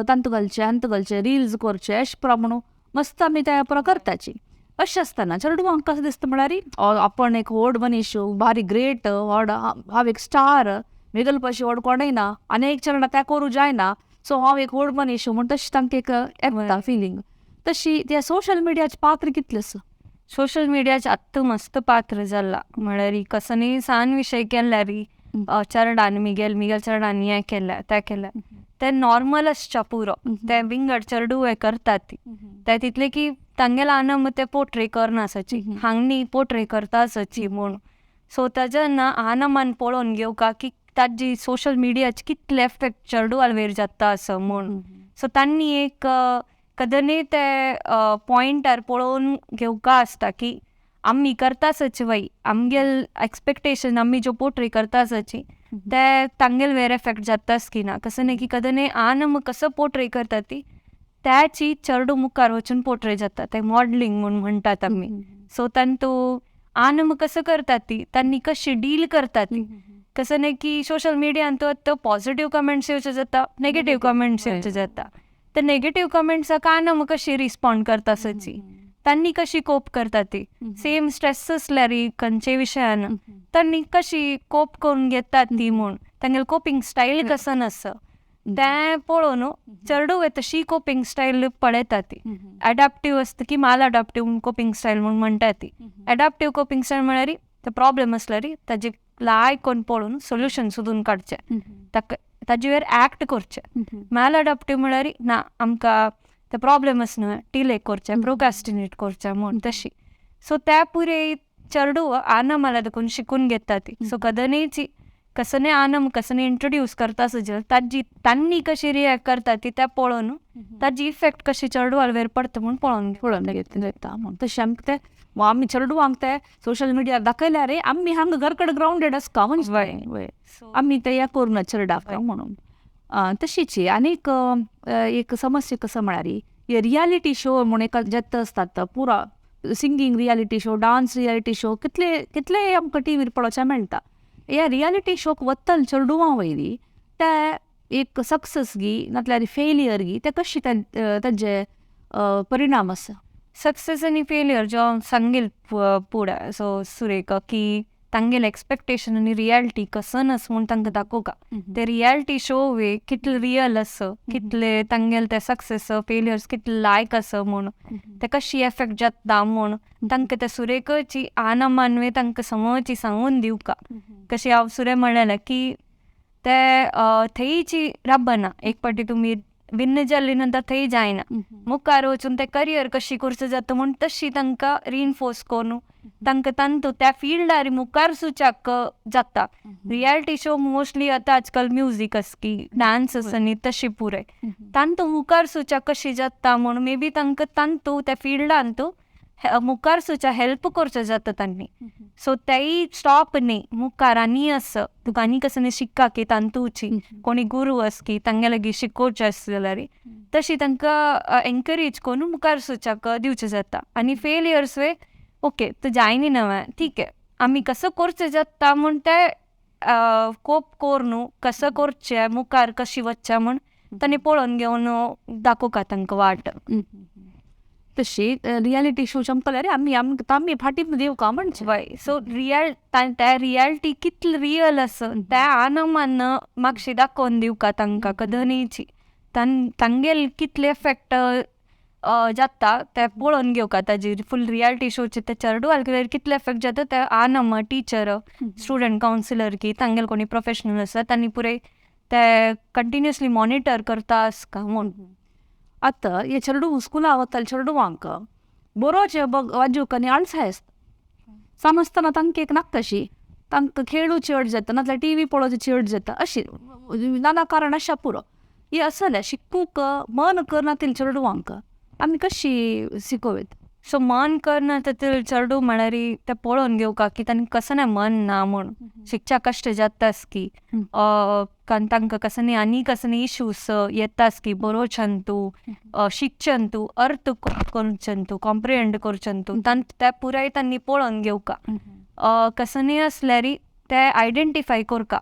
तांतू घालचे रिल्स करचे अशें प्रमाण मस्त आमी ते पुरो करताची अशें आसतना चेडवांक कशें दिसता म्हळ्यार आपण एक व्हड मनीस भारी ग्रेट व्हड हांव एक स्टार मेगल पशी व्हड कोणय ना आनी एक चेडवां तें करूं जायना सो हांव एक व्हड मनीस म्हूण तशी तांकां एक येता फिलींग तशी त्या सोशल मिडियाचें पात्र कितलें आसा.
सोशल मिडियाचें आत्तां मस्त पात्र जालां म्हळ्यार कसनय सान विशय केल्यार चेडवान मिगेल चेडवान हें केल्या तें केल्या ते नॉर्मल आसच्या पुरो ते विंगड चेडू हें करतात ते तितले की तांगेलो आनंद ते पोर्ट्रे करना आसाची हांगनी पोर्ट्रे करता आसाची म्हूण सो ताजेन्ना आनमान पळोवन घेवका की ताजी सोशल मिडियाचे कितले एफेक्ट चेडवांवर जाता आसा म्हूण सो तांणी एक कदने ते पॉयंटार पळोवन घेवका आसता की आमी करता आसाची वय आमगेल एक्सपेक्टेशन आमी ज्यो पोर्ट्रे करता आसाची ते तांगेल वेर एफेक्ट जाताच की ना कसं नाही की कदने आनम कसं पोर्ट्रे करता ती त्याची चेडू मुखार वचून पोर्ट्रे जाता ते मॉडलिंग म्हूण म्हणटात आमी सो तांतू आनम कसं करता ती तांणी कशी डील करता ती कसं नाही की सोशल मिडियान तो पॉझिटिव्ह कमेंट्स येवचे जाता नेगेटिव्ह कमेंट्स येवचे जाता ते नेगेटिव्ह कमेंट्साक आनम कशी रिस्पॉन्ड करता आसाची तांणी कशी कोप करता ती सेम स्ट्रेस आसल्यार खंयचे विशयान तांणी कशी कोप करून घेतात ती म्हूण तांगेलो कोपिंग स्टायल कसो आसा तें पळोवन चेडू तशी कोपिंग स्टायल पळयता ती. एडॅप्टीव असता की माल अडॅप्टीव कोपिंग स्टायल म्हणून म्हणटा ती. एडॅप्टीव कोपिंग स्टायल म्हळ्यार ते प्रॉब्लेम असल्यार ताजे आयकून पळोवन सोल्युशन सोदून काडचें, ताजे वयर एक्ट करचें. माल अडॅप्टीव म्हळ्यार ना आमकां ते प्रॉब्लेम आसा न्हय डिले करचें, प्रोकॅस्टिनेट करचें म्हूण तशी. सो त्या पुरे चेडू आनमाला देखून शिकून घेता ती. सो कदनेची कसने आनम कसने इंट्रोड्यूस करता सजल तांणी कशी रिएक्ट करता ती त्या पळोवन ताजी इफेक्ट कशी चेडवार पडता म्हूण पळोवन
घेता म्हूण तशें आमकां ते आमी चेडवांक ते सोशल मिडियार दाखयल्यार आमी हांगा घर कडेन ग्रावंडेड आसता म्हणजे आमी ते हें करून चेडवाक म्हणून. तशीच आनीक एक समस्या कसं म्हळ्यार हे रियालिटी शो म्हूण एक जेत असतात पुरा singing reality show, dance reality show कितले आमकां टीव्हीर पळोवचें मेळटा. ह्या रियालिटी शोक वतल चेडवां वयली ते एक सक्सेस गी नाजाल्यार फेलियर गी ते कशी ताजे परिणाम आसा.
सक्सेस आनी फेलियर जो सांगेल पुढे सो सुरेखा की तांगेले एक्सपेक्टेशन आनी रियालिटी कसन आस म्हूण तांकां दाखोवका. ते रियालिटी शो वे कितले रियल आस, कितले तांगेले ते सक्सेस फेलियर्स कितले लायक आस म्हूण ते कशी एफेक्ट जाता म्हूण तांकां ते सुरेखाची आनमान वे तांकां समोरची सांगून दिवका. कशी हांव सुरे म्हणलेलें की ते थंयची राबना एक पाटी तुमी विन्न जाल्ली नंतर थंय जायना, मुखार वचून ते करियर कशी करचें जाता म्हूण तशी तांकां रिइन्फोर्स करून तांकां तांतू त्या फिल्डार मुखार सुचाक जाता. रियालिटी शो मोस्टली आतां आजकाल म्युजीक आस की डान्स आसा न्ही तशी पुराय तांतू मुखार सुचाक कशी जाता म्हूण मे बी तांकां तांतू त्या फिल्डान मुखार सुचा हेल्प करचें जाता तांणी. सो तेय स्टॉप न्ही मुखार आनी आस तुका आनी कसं शिक्का की तांतूची कोणी गुरू आस की तांगे लागीं शिकोवचें आस जाल्यार तशी तांकां एनकरेज करून मुखार सुचाक दिवचें जाता. आनी फेलियर्स वे ओके तूं जायनी नवें ठीक आहे आमी कसं करचें जाता म्हूण ते कोप करून कसं करचें मुखार कशी वचचें म्हूण तांणी पळोवन घेवन दाखोवका तांकां वाट.
तशी रियालिटी शो चमकल्यार आमी फाटी दिवका म्हणचे
वय. सो त्या रियालिटी कितली रियल आस त्या आनमान मातशी दाखोवन दिवका तांकां कदनीची तांगेल कितले एफेक्ट जाता ते पळोवन घेवका ताजी फूल रियालिटी शोचे ते चेडवाल कितले एफेक्ट जाता ते आनम टिचर स्टुडंट कावन्सिलर की तांगेल कोणी प्रोफेशनल आसा तांणी पुरे ते कंटिन्युअसली मॉनिटर करता आसका म्हूण.
आतां हे चेडू स्कुला वताले चेडवांक बरोचे वाजूक आनी आळसाय आसता समजतना तांकां एक नाकताशी तांकां खेळू चड जाता नाजाल्यार टी व्ही पळोवचें चड जाता अशी नाना कारण आसा पुरो. हे असले शिकूंक मन करना ते चेडवांक आमी कशी शिकोवेत.
सो मन करना ते चेडू म्हळ्यार ते पळोवन घेवका की तांकां कसं मन ना म्हूण शिकच्या कश्ट जातास की तांकां कसं आनी कसं इश्यूज येतास की बरोवचें तूं शिकचें तूं अर्थ करचें तूं कॉम्प्रिहेंड करचें तूं ते पुराय तांणी पळोवन घेवका. कसं असल्यार ते आयडेंटिफाय करका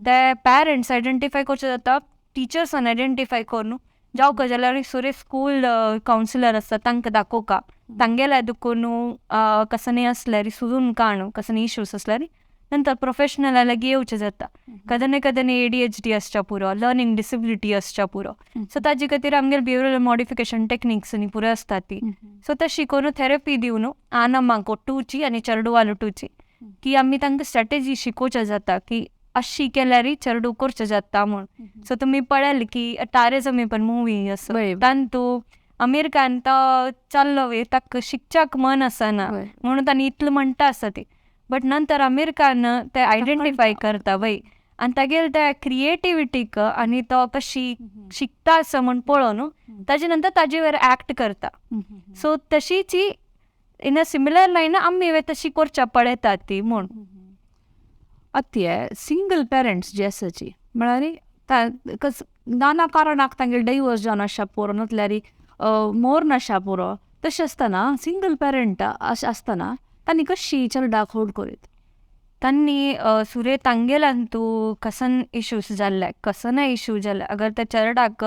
ते पेरंट्स आयडेंटिफाय करचें जाता टिचर्सान आयडेंटिफाय करून जावका जाल्यार सुरे स्कूल कावन्सिलर आसता तांकां दाखोवका तांगेल्या देखून कसं असल्यार सोदून काण कसं इश्यूज असल्यार नंतर प्रोफेशनला लागीं येवचें जाता. कदने ADHD आसच्या पुरो लर्निंग डिसेबिलिटी आसच्या पुरो सो ताजे खातीर आमगेर बिहेवियरल मॉडिफिकेशन टेक्निक्स न्ही पुरो आसता ती. सो तशी करून थेरपी दिवन आनमांक टूची आनी चेडवाल टूची की आमी तांकां स्ट्रॅटेजी शिकोवचें जाता की अशी केल्यार चेडू करचें जाता म्हूण. सो तुमी पळयलें की तारे जमी पण मुवी आसा तांतू अमेरिकान तो चल्लो वे ताका शिकच्याक मन आसना म्हणून तांणी इतलें म्हणटा आसा ती बट नंतर अमेरिकान ते आयडेंटिफाय करता वय आनी तागेले त्या क्रिएटिविटीक आनी तो कशी शिकता आसा म्हूण पळोवन ताजे नंतर ताजे वयर एक्ट करता. सो तशीच इन अ सिमिलर लायन आमी तशी करच्या पळयतात ती म्हूण.
आतां सिंगल पेरंट्स जे आसाची म्हळ्यार नाना कारणाक तांगे डायवोर्स जावन आसा पुरो नाजाल्यार मोर नाशा पुरो तशें आसतना सिंगल पेरंट आसतना तांणी कशी चेडवाक होल्ड करीत.
तांणी सुरे तांगेल्यान तूं कसन इश्यूज जाल्ले कसन इश्यू जाल्ले अगर त्या चेडवाक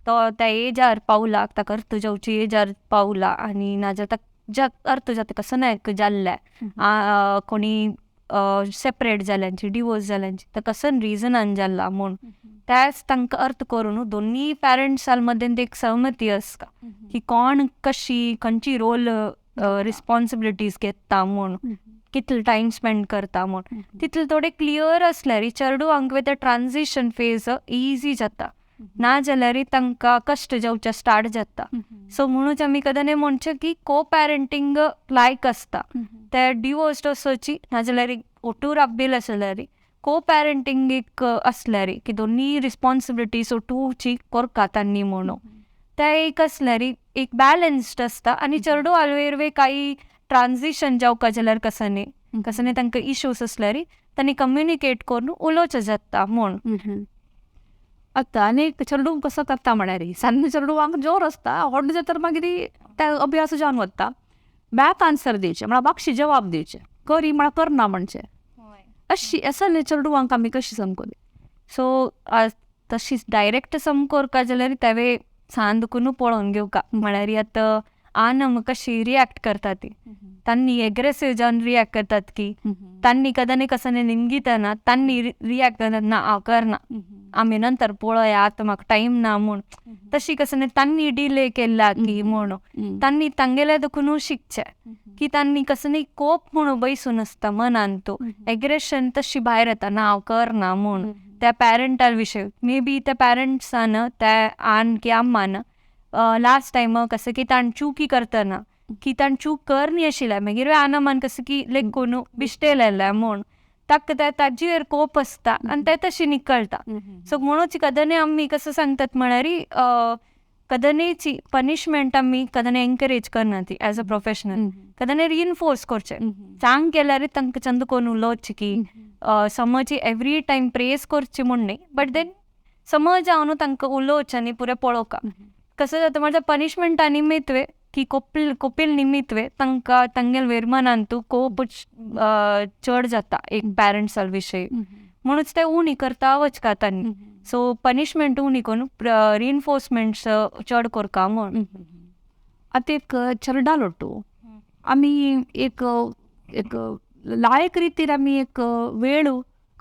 तो त्या एजार पावला ताका अर्थ जावची एजार पावला आनी नाजाल्यार ताका अर्थ जाता कसन जाल्ले कोणी सेपरेट जाल्यांची डिवोर्स जाल्यांची तर कसं रिजनान जाल्ला म्हूण त्याच तांकां अर्थ करून दोन्ही पॅरंट्सां मदें एक सहमती आसता की कोण कशी खंयची रोल रिस्पॉन्सिबिलिटीज घेता म्हूण कितलो टायम स्पेंड करता म्हूण तितले थोडे क्लियर असल्यार चेडू हांकां तें ट्रान्झिशन फेज इजी जाता ना जाल्यार तांकां कश्ट जावचे स्टार्ट जाता. सो म्हणूच आमी कदां म्हणचे की को पॅरंटींग लायक आसता ते डिवोर्स्ड आसची ना जाल्यार ओटूर राबील आसल्यार को पॅरंटींग एक असल्यार की दोन्ही रिस्पॉन्सिबिलिटीज ओटूची करता तांणी म्हणून ते एक असल्यार एक बॅलन्स्ड आसता आनी चेडू आलवेरवे काही ट्रान्झिशन जावका जाल्यार कसं तांकां इश्यूज असल्यार तांणी कम्युनिकेट करून उलोवचें जाता म्हूण.
आतां आनी चेडूं कसो करता म्हळ्यार सान्न चेडूंक जोर आसता व्हड जाता मागीर ते अभ्यास जावन वता बॅक आन्सर दिवचे म्हळ्यार बाक्षी जवाब दिवचे करी म्हळ्यार करना म्हणचे अशी असले चेडूंक आमी कशी समकोली. सो तशीच डायरेक्ट समकोरका जाल्यार तेवे सांदकून पळोवन घेवका म्हळ्यार आतां आनम कशी रिॲक्ट करता ती तांणी एग्रेसिव्ह जावन रिॲक्ट करतात की तांणी कदां कसं निमगितना तांणी रिॲक्ट करतात ना हांव करना आमी नंतर पळोवया आतां म्हाका टायम ना म्हूण तशी कसं तांणी डिले केला की म्हणून तांणी तांगेले देखून शिकचे की तांणी कसं कोप म्हणून बैसून आसता मनान तो एग्रेशन तशी भायर येता ना हांव करना म्हूण त्या पॅरंटाल विशय मे बी त्या पॅरंट्सान त्या आन की आम्मान लास्ट टायम कसं की ताण चुकी करतना की ताण चूक करनी आशिल्ल्या मागीर आनमान कसं की लायक कोण बिश्टेलेल्या म्हूण ताका ताजेर कोप आसता आनी ते तशी निकळटा. सो म्हणूच कदां आमी कसं सांगतात म्हळ्यार कदांची पनिशमेंट आमी कदां एनकरेज करना ती एज अ प्रोफेशनल कदां रिइनफोर्स करचे सांग केल्यार तांकां चंद कोण उलोवचे की समज एवरी टायम प्रेज करचे म्हूण न्ही बट देन समज हांव न्हू तांकां उलोवचें आनी पुरे पळोवका कसं जाता म्हणजे पनिशमेंटा निमित्तवे की कोपील निमित्तवे तांकां तांगेल वेरमनान तूं कोप चड जाता एक पॅरंट्सां विशयी म्हणूच ते उणी करता वचका तांणी. सो पनिशमेंट उणी करून रिइनफोर्समेंट्स चड करता म्हूण. आतां एक चेडा लोटू आमी एक एक लायक रितीर आमी एक वेळ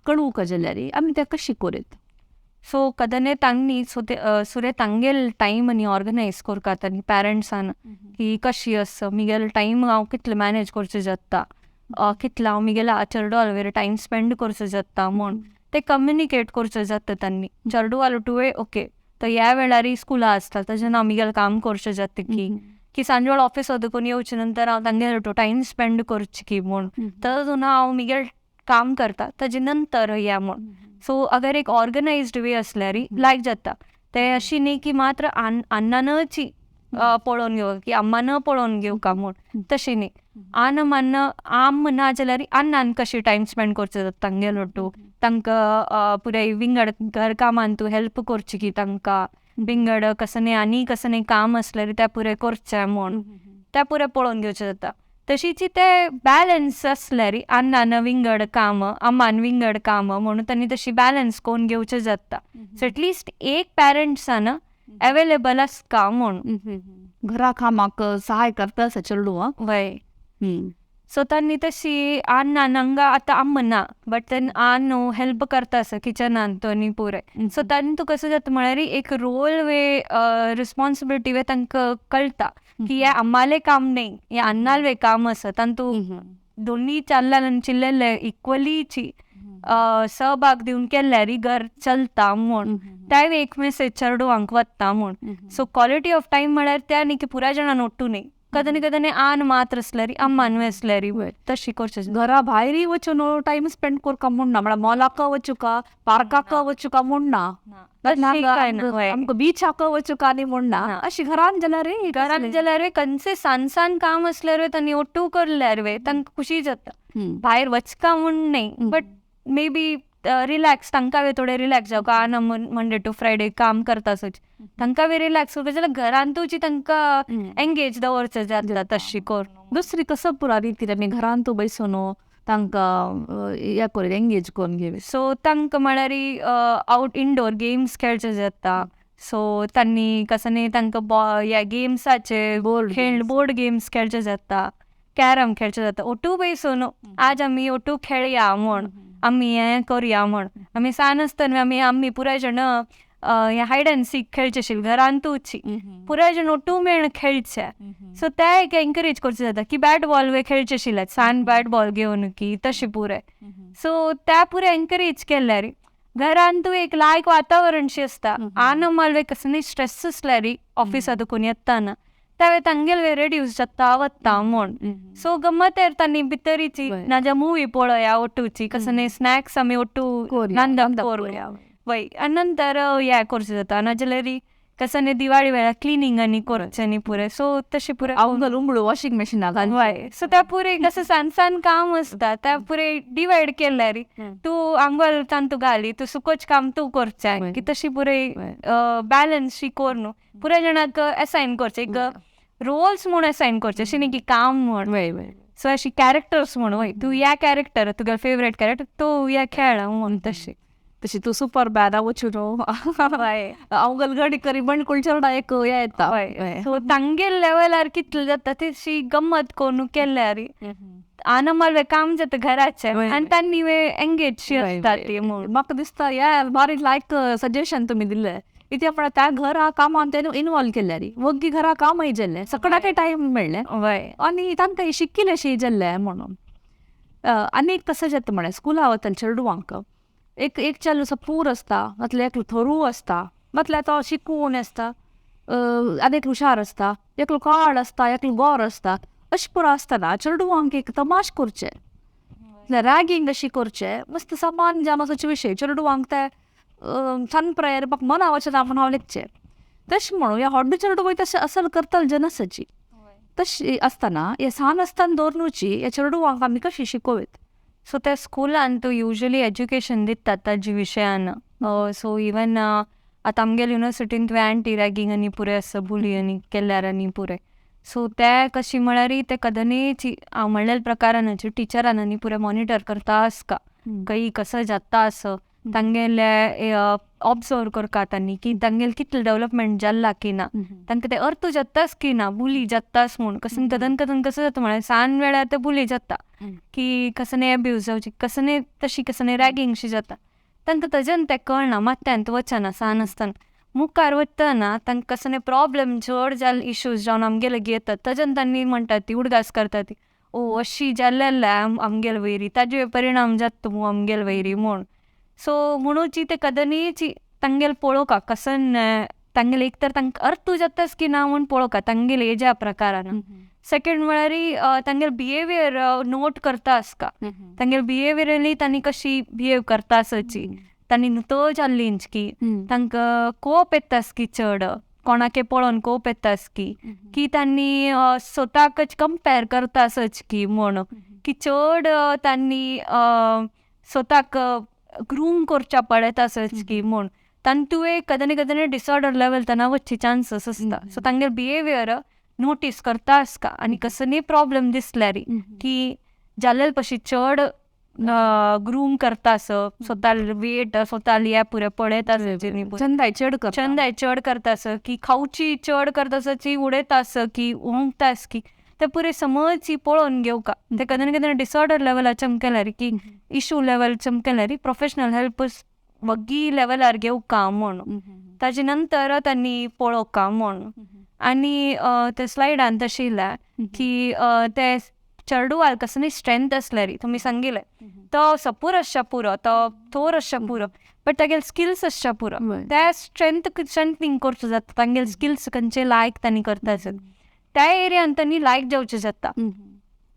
कळूंक जाल्यार आमी ते कशी करीत.
सो कदां तांणी सुरे तांगेल टायम न्ही ऑर्गनायज करतात आनी पॅरंट्सान की कशी आसा मिगेल टायम हांव कितलो मॅनेज करचें जाता कितलो हांव मिगेला चेडू आलवेर टायम स्पेंड करचो जाता म्हूण ते कम्युनिकेट करचें जाता तांणी चेडू आलो तुवें ओके तर ह्या वेळार स्कुला आसता ताजें हांव मिगेल काम करचें जाता की सांजे वेळ ऑफिस वचून येवचे नंतर हांव तांगेर टायम स्पेंड करचें की म्हूण तातूंत हांव मिगेल काम करता ताजे नंतर या म्हूण. सो अगर एक ऑर्गनायज्ड वे असल्यार लायक जाता ते अशी न्ही की मात्र अन्नानची पळोवन घेवं की अम्मान पळोवन घेवका म्हूण तशी न्ही आन मान्न आम ना जाल्यार अन्नान कशी टायम स्पेंड करचो जाता तांगेलो तूं तांकां पुराय विंगड घर कामान तूं हेल्प करची की तांकां विंगड कसं आनी कसं काम असल्यार ते पुरे करचें म्हूण ते पुरे पळोवन घेवचें जाता. तशीच ते बॅलन्स असल्यार अन्नान विंगड काम अम्मान विंगड काम म्हणून तांणी तशी बॅलन्स करून घेवचें जाता. सो एटलिस्ट एक पॅरंट्सान अवेलेबल आसता म्हूण
घरा कामाक सहाय करता आसा चेडू
वय. सो तांणी तशी अन्नान हांगा आतां अम्म ना बट तेन आन हेल्प करता आसा किचनान तो न्ही पुराय. सो तांणी तूं कसो जाता म्हळ्यार एक रोल वे रिस्पॉन्सिबिलिटी वे तांकां कळटा की हे अम्माले काम न्ही हे अन्नाल वे काम आसा तांतूं दोन्ही चाल्ल्यान चिल्लेले इक्वलीची सहभाग दिवन केल्यार घर चलता म्हूण त्या एक मेसेज चेडूंक वता म्हूण. सो क्वॉलिटी ऑफ टायम म्हळ्यार त्या न्ही की पुराय जाणां ओट्टू न्ही कदां आन मात्र असल्यार अम्मान असल्यार तशी करचें
घरा भायरी वचून टायम स्पेंड करका म्हूण ना म्हळ्यार मॉलाक वचुका पार्काक वचुका म्हूण ना आमकां बिचाक वचुका न्ही म्हूण ना अशी घरान जाल्यार
खंयचे सान काम असल्यार तांणी ओट्टू करल्यार तांकां खुशी जाता भायर वचका म्हूण न्ही बट मे बी रिलॅक्स तांकां थोडे रिलॅक्स जावका आन मंडे टू फ्रायडे काम करता तांकां रिलॅक्स करता जाल्यार घरान तुजी तांकां एंगेज दवरचें जाता तशी करून.
दुसरी कसो पुरा रितीन आमी घरान तूं बसून तांकां हे करून एंगेज करून घेवं.
सो तांकां म्हळ्यार आउट इंडोर गेम्स खेळचे जाता. सो तांणी कसं तांकां ह्या गेम्साचे बोर्ड गेम्स खेळचे जाता कॅरम खेळचे जाता ओटू बसून आज आमी ओटू खेळया म्हण आमी हें करया म्हण आमी सान आसतना आमी पुराय जाण हें हायड अँड सीक खेळचे आशिल्ले घरांतूच पुराय जाण ओटू मेळून खेळचे सो ते एक एनकरेज करचे जाता की बॅट बॉल वे खेळचे आशिल्ले सान बॅट बॉल घेवन की तशें पुराय सो त्या पुराय एनकरेज केल्यार घरांतू एक लायक वातावरणशी आसता आनमाल वे कसली स्ट्रेस आसल्यार ऑफिसांत कोणी येताना त्यावेळी तांगेल वे रेड्यूस जाता वता म्हण सो गम्मत येतानी भितरीची नाजा मुवी पळोवया ओटूची कसले स्नॅक्स आमी ओटू नांदप करूया वय आनी नंतर हें करचें जाता नाजाल्यार कसले दिवाळी वेळार क्लिनींग आनी करचें न्ही पुरे सो तशें पुरे
अवघड उमळू वॉशिंग मशीनाक
वय सो त्या पुरे कसं सान काम आसता त्या पुरे डिवायड केल्यार तूं आंगोल तांतू घाली तूं सुकोच काम तूं करचें की तशी पुरे बॅलन्स शी कोर न्हू पुराय जाणांक असायन करचें एक रोल्स म्हूण असायन करचें अशें न्ही की काम म्हण सो अशी कॅरेक्टर्स म्हण वय तूं ह्या कॅरेक्टर तुगे फेवरेट कॅरेक्टर तूं ह्या खेळ म्हण तशें
तशी तू सुपर बॅड वचून अवघड गडी करी बंड चरडा एक हें येता
सो तांगेल लेवलार कितलें जाता तशी गम्मत करून केल्यार आनमाल वे काम जाता घराचें आनी तांणी वे एंगेज आसता ती म्हूण
म्हाका दिसता हे बारी लायक सजेशन तुमी दिलें इथे आपण त्या घरा कामान तेन्ना इन्वॉल्व केल्यार वग्गी घरा कामय जाल्लें सकाळचे टायम मेळ्ळें
वय
आनी तांकां शिकिल्लेशें जाल्लें म्हणून आनी एक तशें जाता म्हळ्यार स्कुला वता चेडवांक एक चेलो असो पूर आसता मातले एकलो थोरू आसता मातले तो शिकून आसता आनी एकलो हुशार आसता एकलो काळ आसता एकलो गोर आसता अशें पुरो आसतना चेडवांक एक तमाश करचें रॅगिंग अशी करचें मस्त समान जावन असो विशय चेडवांक ते सन प्रेयर म्हाका मना वचना म्हूण हांव लेखचें तशें म्हणून ह्या व्हडले चेडूं तशें असल करतले जनसाची तशी आसतना हे सान आसतना दवरनूची ह्या चेडवांक आमी कशी शिकोवत
सो त्या स्कुलान तूं युजली एज्युकेशन दितात ताजे विशयान सो इवन आतां आमगेल्या युनिवर्सिटीन तुवें एंटी रॅगिंग आनी पुरे आसा बुली आनी केल्यार आनी पुरे सो ते कशी म्हळ्यार ते कदनीच हांव म्हणलेल्या प्रकारान टिचरान आनी पुरे मॉनिटर करता आसका खंय कसं जाता आसा तांगेले ऑब्जर्व करतात आनी की तांगेले कितलें डेवलपमेंट जाल्ला की ना तांकां ते अर्थ जाताच की ना बुली जाताच म्हूण कसं कदन कसं जाता म्हळ्यार सान वेळार ते बुली जाता की कसने एब्यूज जावची कसने तशी कसने रॅगिंगशी जाता तांकां ताजेन तें कळना मात्यांत वचना सान आसतना मुखार वतना तांकां कसने प्रॉब्लेम चड जाल्ले इश्यूज जावन आमगे लागीं येतात ताजेन तांणी म्हणटात ती उडगास करता ती अशी जाल्लें आमगेल वयरी ताजे परिणाम जाता मू आमगेल वयरी म्हूण सो म्हणूची ते कदनीच तांगेल पळोवका कसन तांगेले एक तर तांकां अर्थ जाताच की ना म्हूण पळोवका तांगेले हेज्या प्रकारान सेकेंड म्हळ्यार तांगेल बिहेवियर नोट करता आसका तांगेल बिहेवियरली तांणी कशी बिहेव करता आसची तांणी नुतो जाल्लींच की तांकां कोप येतास की चड कोणाके पळोवन कोप येतास की तांणी स्वताकच कंपेर करता आसच की म्हूण की चड तांणी स्वताक ग्रूम करच्या पडत आसच की म्हूण तांणी तुवें कदने डिसऑर्डर लेवल तांना वचची चान्सीस आसता सो तांगेल बिहेवियर नोटीस करता आसका आनी कसनय प्रॉब्लेम दिसल्यार की जाल्लेल पशी चड ग्रूम करता स्वता वेट स्वता हे पुरे पळयता
चंदाय
चड करता की खावची चड करता आसची उडयता आस की ओंगता आस की ते पुरे समज पळोवन घेवका ते कदने डिसऑर्डर लेवलार चमकेल्यार की इशू लेवल चमकेल्यार प्रोफेशनल हेल्प वग्गी लेवलार घेवका म्हूण ताजे नंतर तांणी पळोवका म्हूण आनी ते स्लायडान तशें इल्या की ते चेडवाल कसली स्ट्रेंथ आसल्यार तुमी सांगिल्लें तो सपूर आसच्या पुरो तो थोर आसच्या पुरो बट तागेले स्किल्स आसच्या पुरो ते स्ट्रेंथनींग करचो जाता तांगेले स्किल्स खंयचे लायक तांणी करता आसत त्या एरियान तांणी लायक जावचें जाता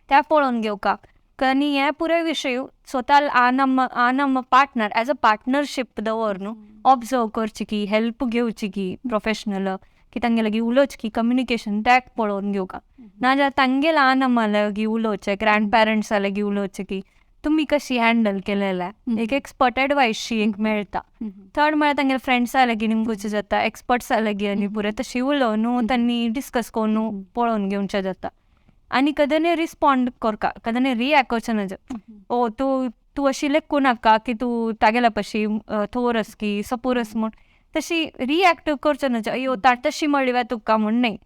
त्या पळोवन घेवका आनी हे पुरे विशय स्वता आनम पार्टनर एज अ पार्टनरशीप दवर न्हू ऑब्जर्व करची की हेल्प घेवची की प्रोफेशनल की तांगे लागीं उलोवचें की कम्युनिकेशन तेक पळोवन घेवका नाजाल्यार तांगेले आनमा लागीं उलोवचें ग्रँड पेरंट्सा लागीं उलोवचें की तुमी कशी हँडल केलेलें एक एक्सपर्ट एडवायसशी एक मेळटा थर्ड म्हळ्यार तांगेले फ्रेंड्सा लागीं निमगुचें जाता एक्सपर्ट्सा लागीं आनी पुरे तशी उलोवन न्हू तांणी डिस्कस करून न्हू पळोवन घेवचें जाता आनी कदने रिस्पॉन्ड करका कदने रिएक्ट करचें ना ओ तूं अशी लेखू नाका की तूं तागेल्या पशी थोर आस की सपोर आस म्हूण तशी रिएक्ट करचें ना अयो तशी म्हणली तुका म्हूण न्ही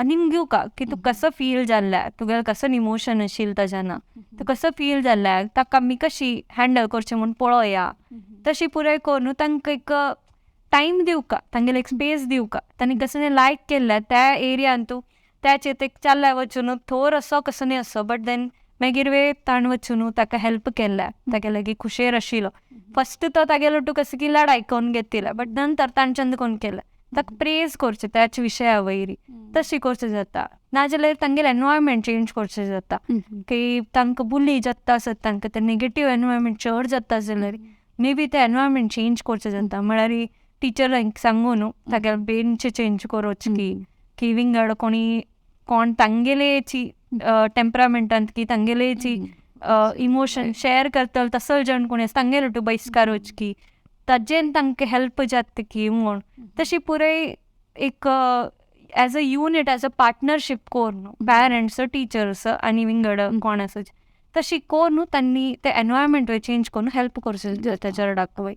निम घेवका की तू कसं फील जाल्ल्या, तुगेलें कसं इमोशन आशिल्लें ताजेना, तू कसं फील जाल्ल्या, ताका आमी कशी हँडल करचें म्हूण पळोवया. तशी पुराय करून तांकां एक टायम दिवका, तांगेले एक स्पेस दिवका. तांणी कसं लायक केल्ल्या त्या एरियान तूं त्याचे ते चाल्ल्या वचून थोर असो कसो न्ही असो, बट देन मागीर वेळ ताण वचून ताका हेल्प केल्या, ताका लागीं खुशेर आशिल्लो. फस्ट तो तागेलो तूं कसं की लाड आयकोन घेतिला, बट नंतर तांच्यान कोण केलें ताका प्रेज करचें त्याच विशया वयरी. तशी करचें जाता. नाजाल्यार तांगेलें एनवायरमेंट चेंज करचें जाता की तांकां बुली जाता आसत, तांकां ते नेगेटीव एनवायरमेंट चड जाता जाल्यार मे बी ते एनवायरमेंट चेंज करचें जाता. म्हळ्यार टिचरांक सांगून तागेले बेंच चेंज करच की विंगड कोण तांगेलेची टेम्परामेंटांत की तांगेलेची इमोशन शेअर करतलो तसो जण कोणी तांगेलो तूं बहिष्कारूच की ताजेन तांकां हेल्प जाता की म्हूण. तशी पुराय एक as a unit, as a partnership core न्हू, पॅरंट्स, टिचर्स आनी विंगड कोण आसा तशी कोर न्हू तांणी ते एनवायरमेंट चेंज करून हेल्प करचें त्या चेडवाक वय.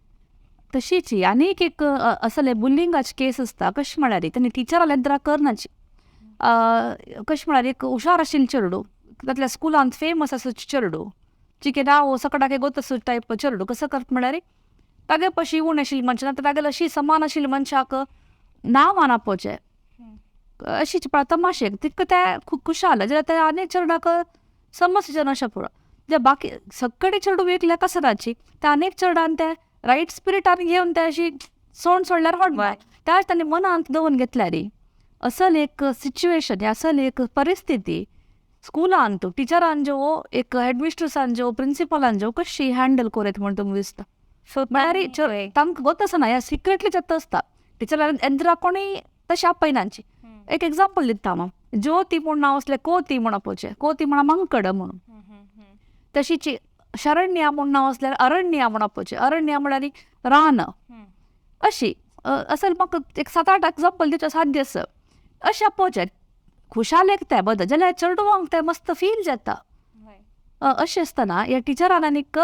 तशीच आनीक एक असले बुलिंगाची केस आसता. कशें म्हळ्यार तांणी टिचरा लेद्रा करनाची. कशें म्हळ्यार एक हुशार आशिल्लो चेडूं, तातल्या स्कुलांत फेमस आसा चेडूं, जिके नांव सकाळाक गोतस टायप चेडूं. कसं करता म्हळ्यार तागे पशी उण आशिल्ली मनशां तागेले अशी समान आशिल्ल्या मनशाक नांव आनापोवचें अशीच तमाशेक तिका ते खुशाल जाल्यार ते आनीक चेडवाक समस्या अशें पळय. जे बाकी सगळे चेडूं वेगळ्या कसराची, ते आनीक चेडान ते रायट स्पिरिटान घेवन ते अशी सोडल्यार हडबाय त्याच तांणी मनांत दवरून घेतल्यार असल एक सिच्युएशन, असल एक परिस्थिती स्कुलान तूं टिचरान जो एक हेडमिस्ट्रेसान जो प्रिंसिपलान जो कशी हँडल करेत म्हण तुमकां दिसता.
सो
म्हळ्यार तांकां गोत आसना ह्या सिक्रेटली जाता आसता. टिचरान एंद्रा कोणी तशी आपयनाची. एक एग्जांपल दिता हांव. ज्योती म्हूण नांव आसलें कोती म्हूण आपोवचें, कोती म्हण मंकड म्हणून. तशीच शरण्या म्हूण नांव आसल्यार अरण्या म्हूण आपोवचें, अरण्या म्हळ्यार रान. अशी असल म्हाका एक 7-8 एग्जांपल दिवचें साध्य आसा. अशें आपोवचें खुशाल एक ते बद्दल जाल्यार चेडवांक ते मस्त फील जाता. अशें आसतना ह्या टिचरान आनीक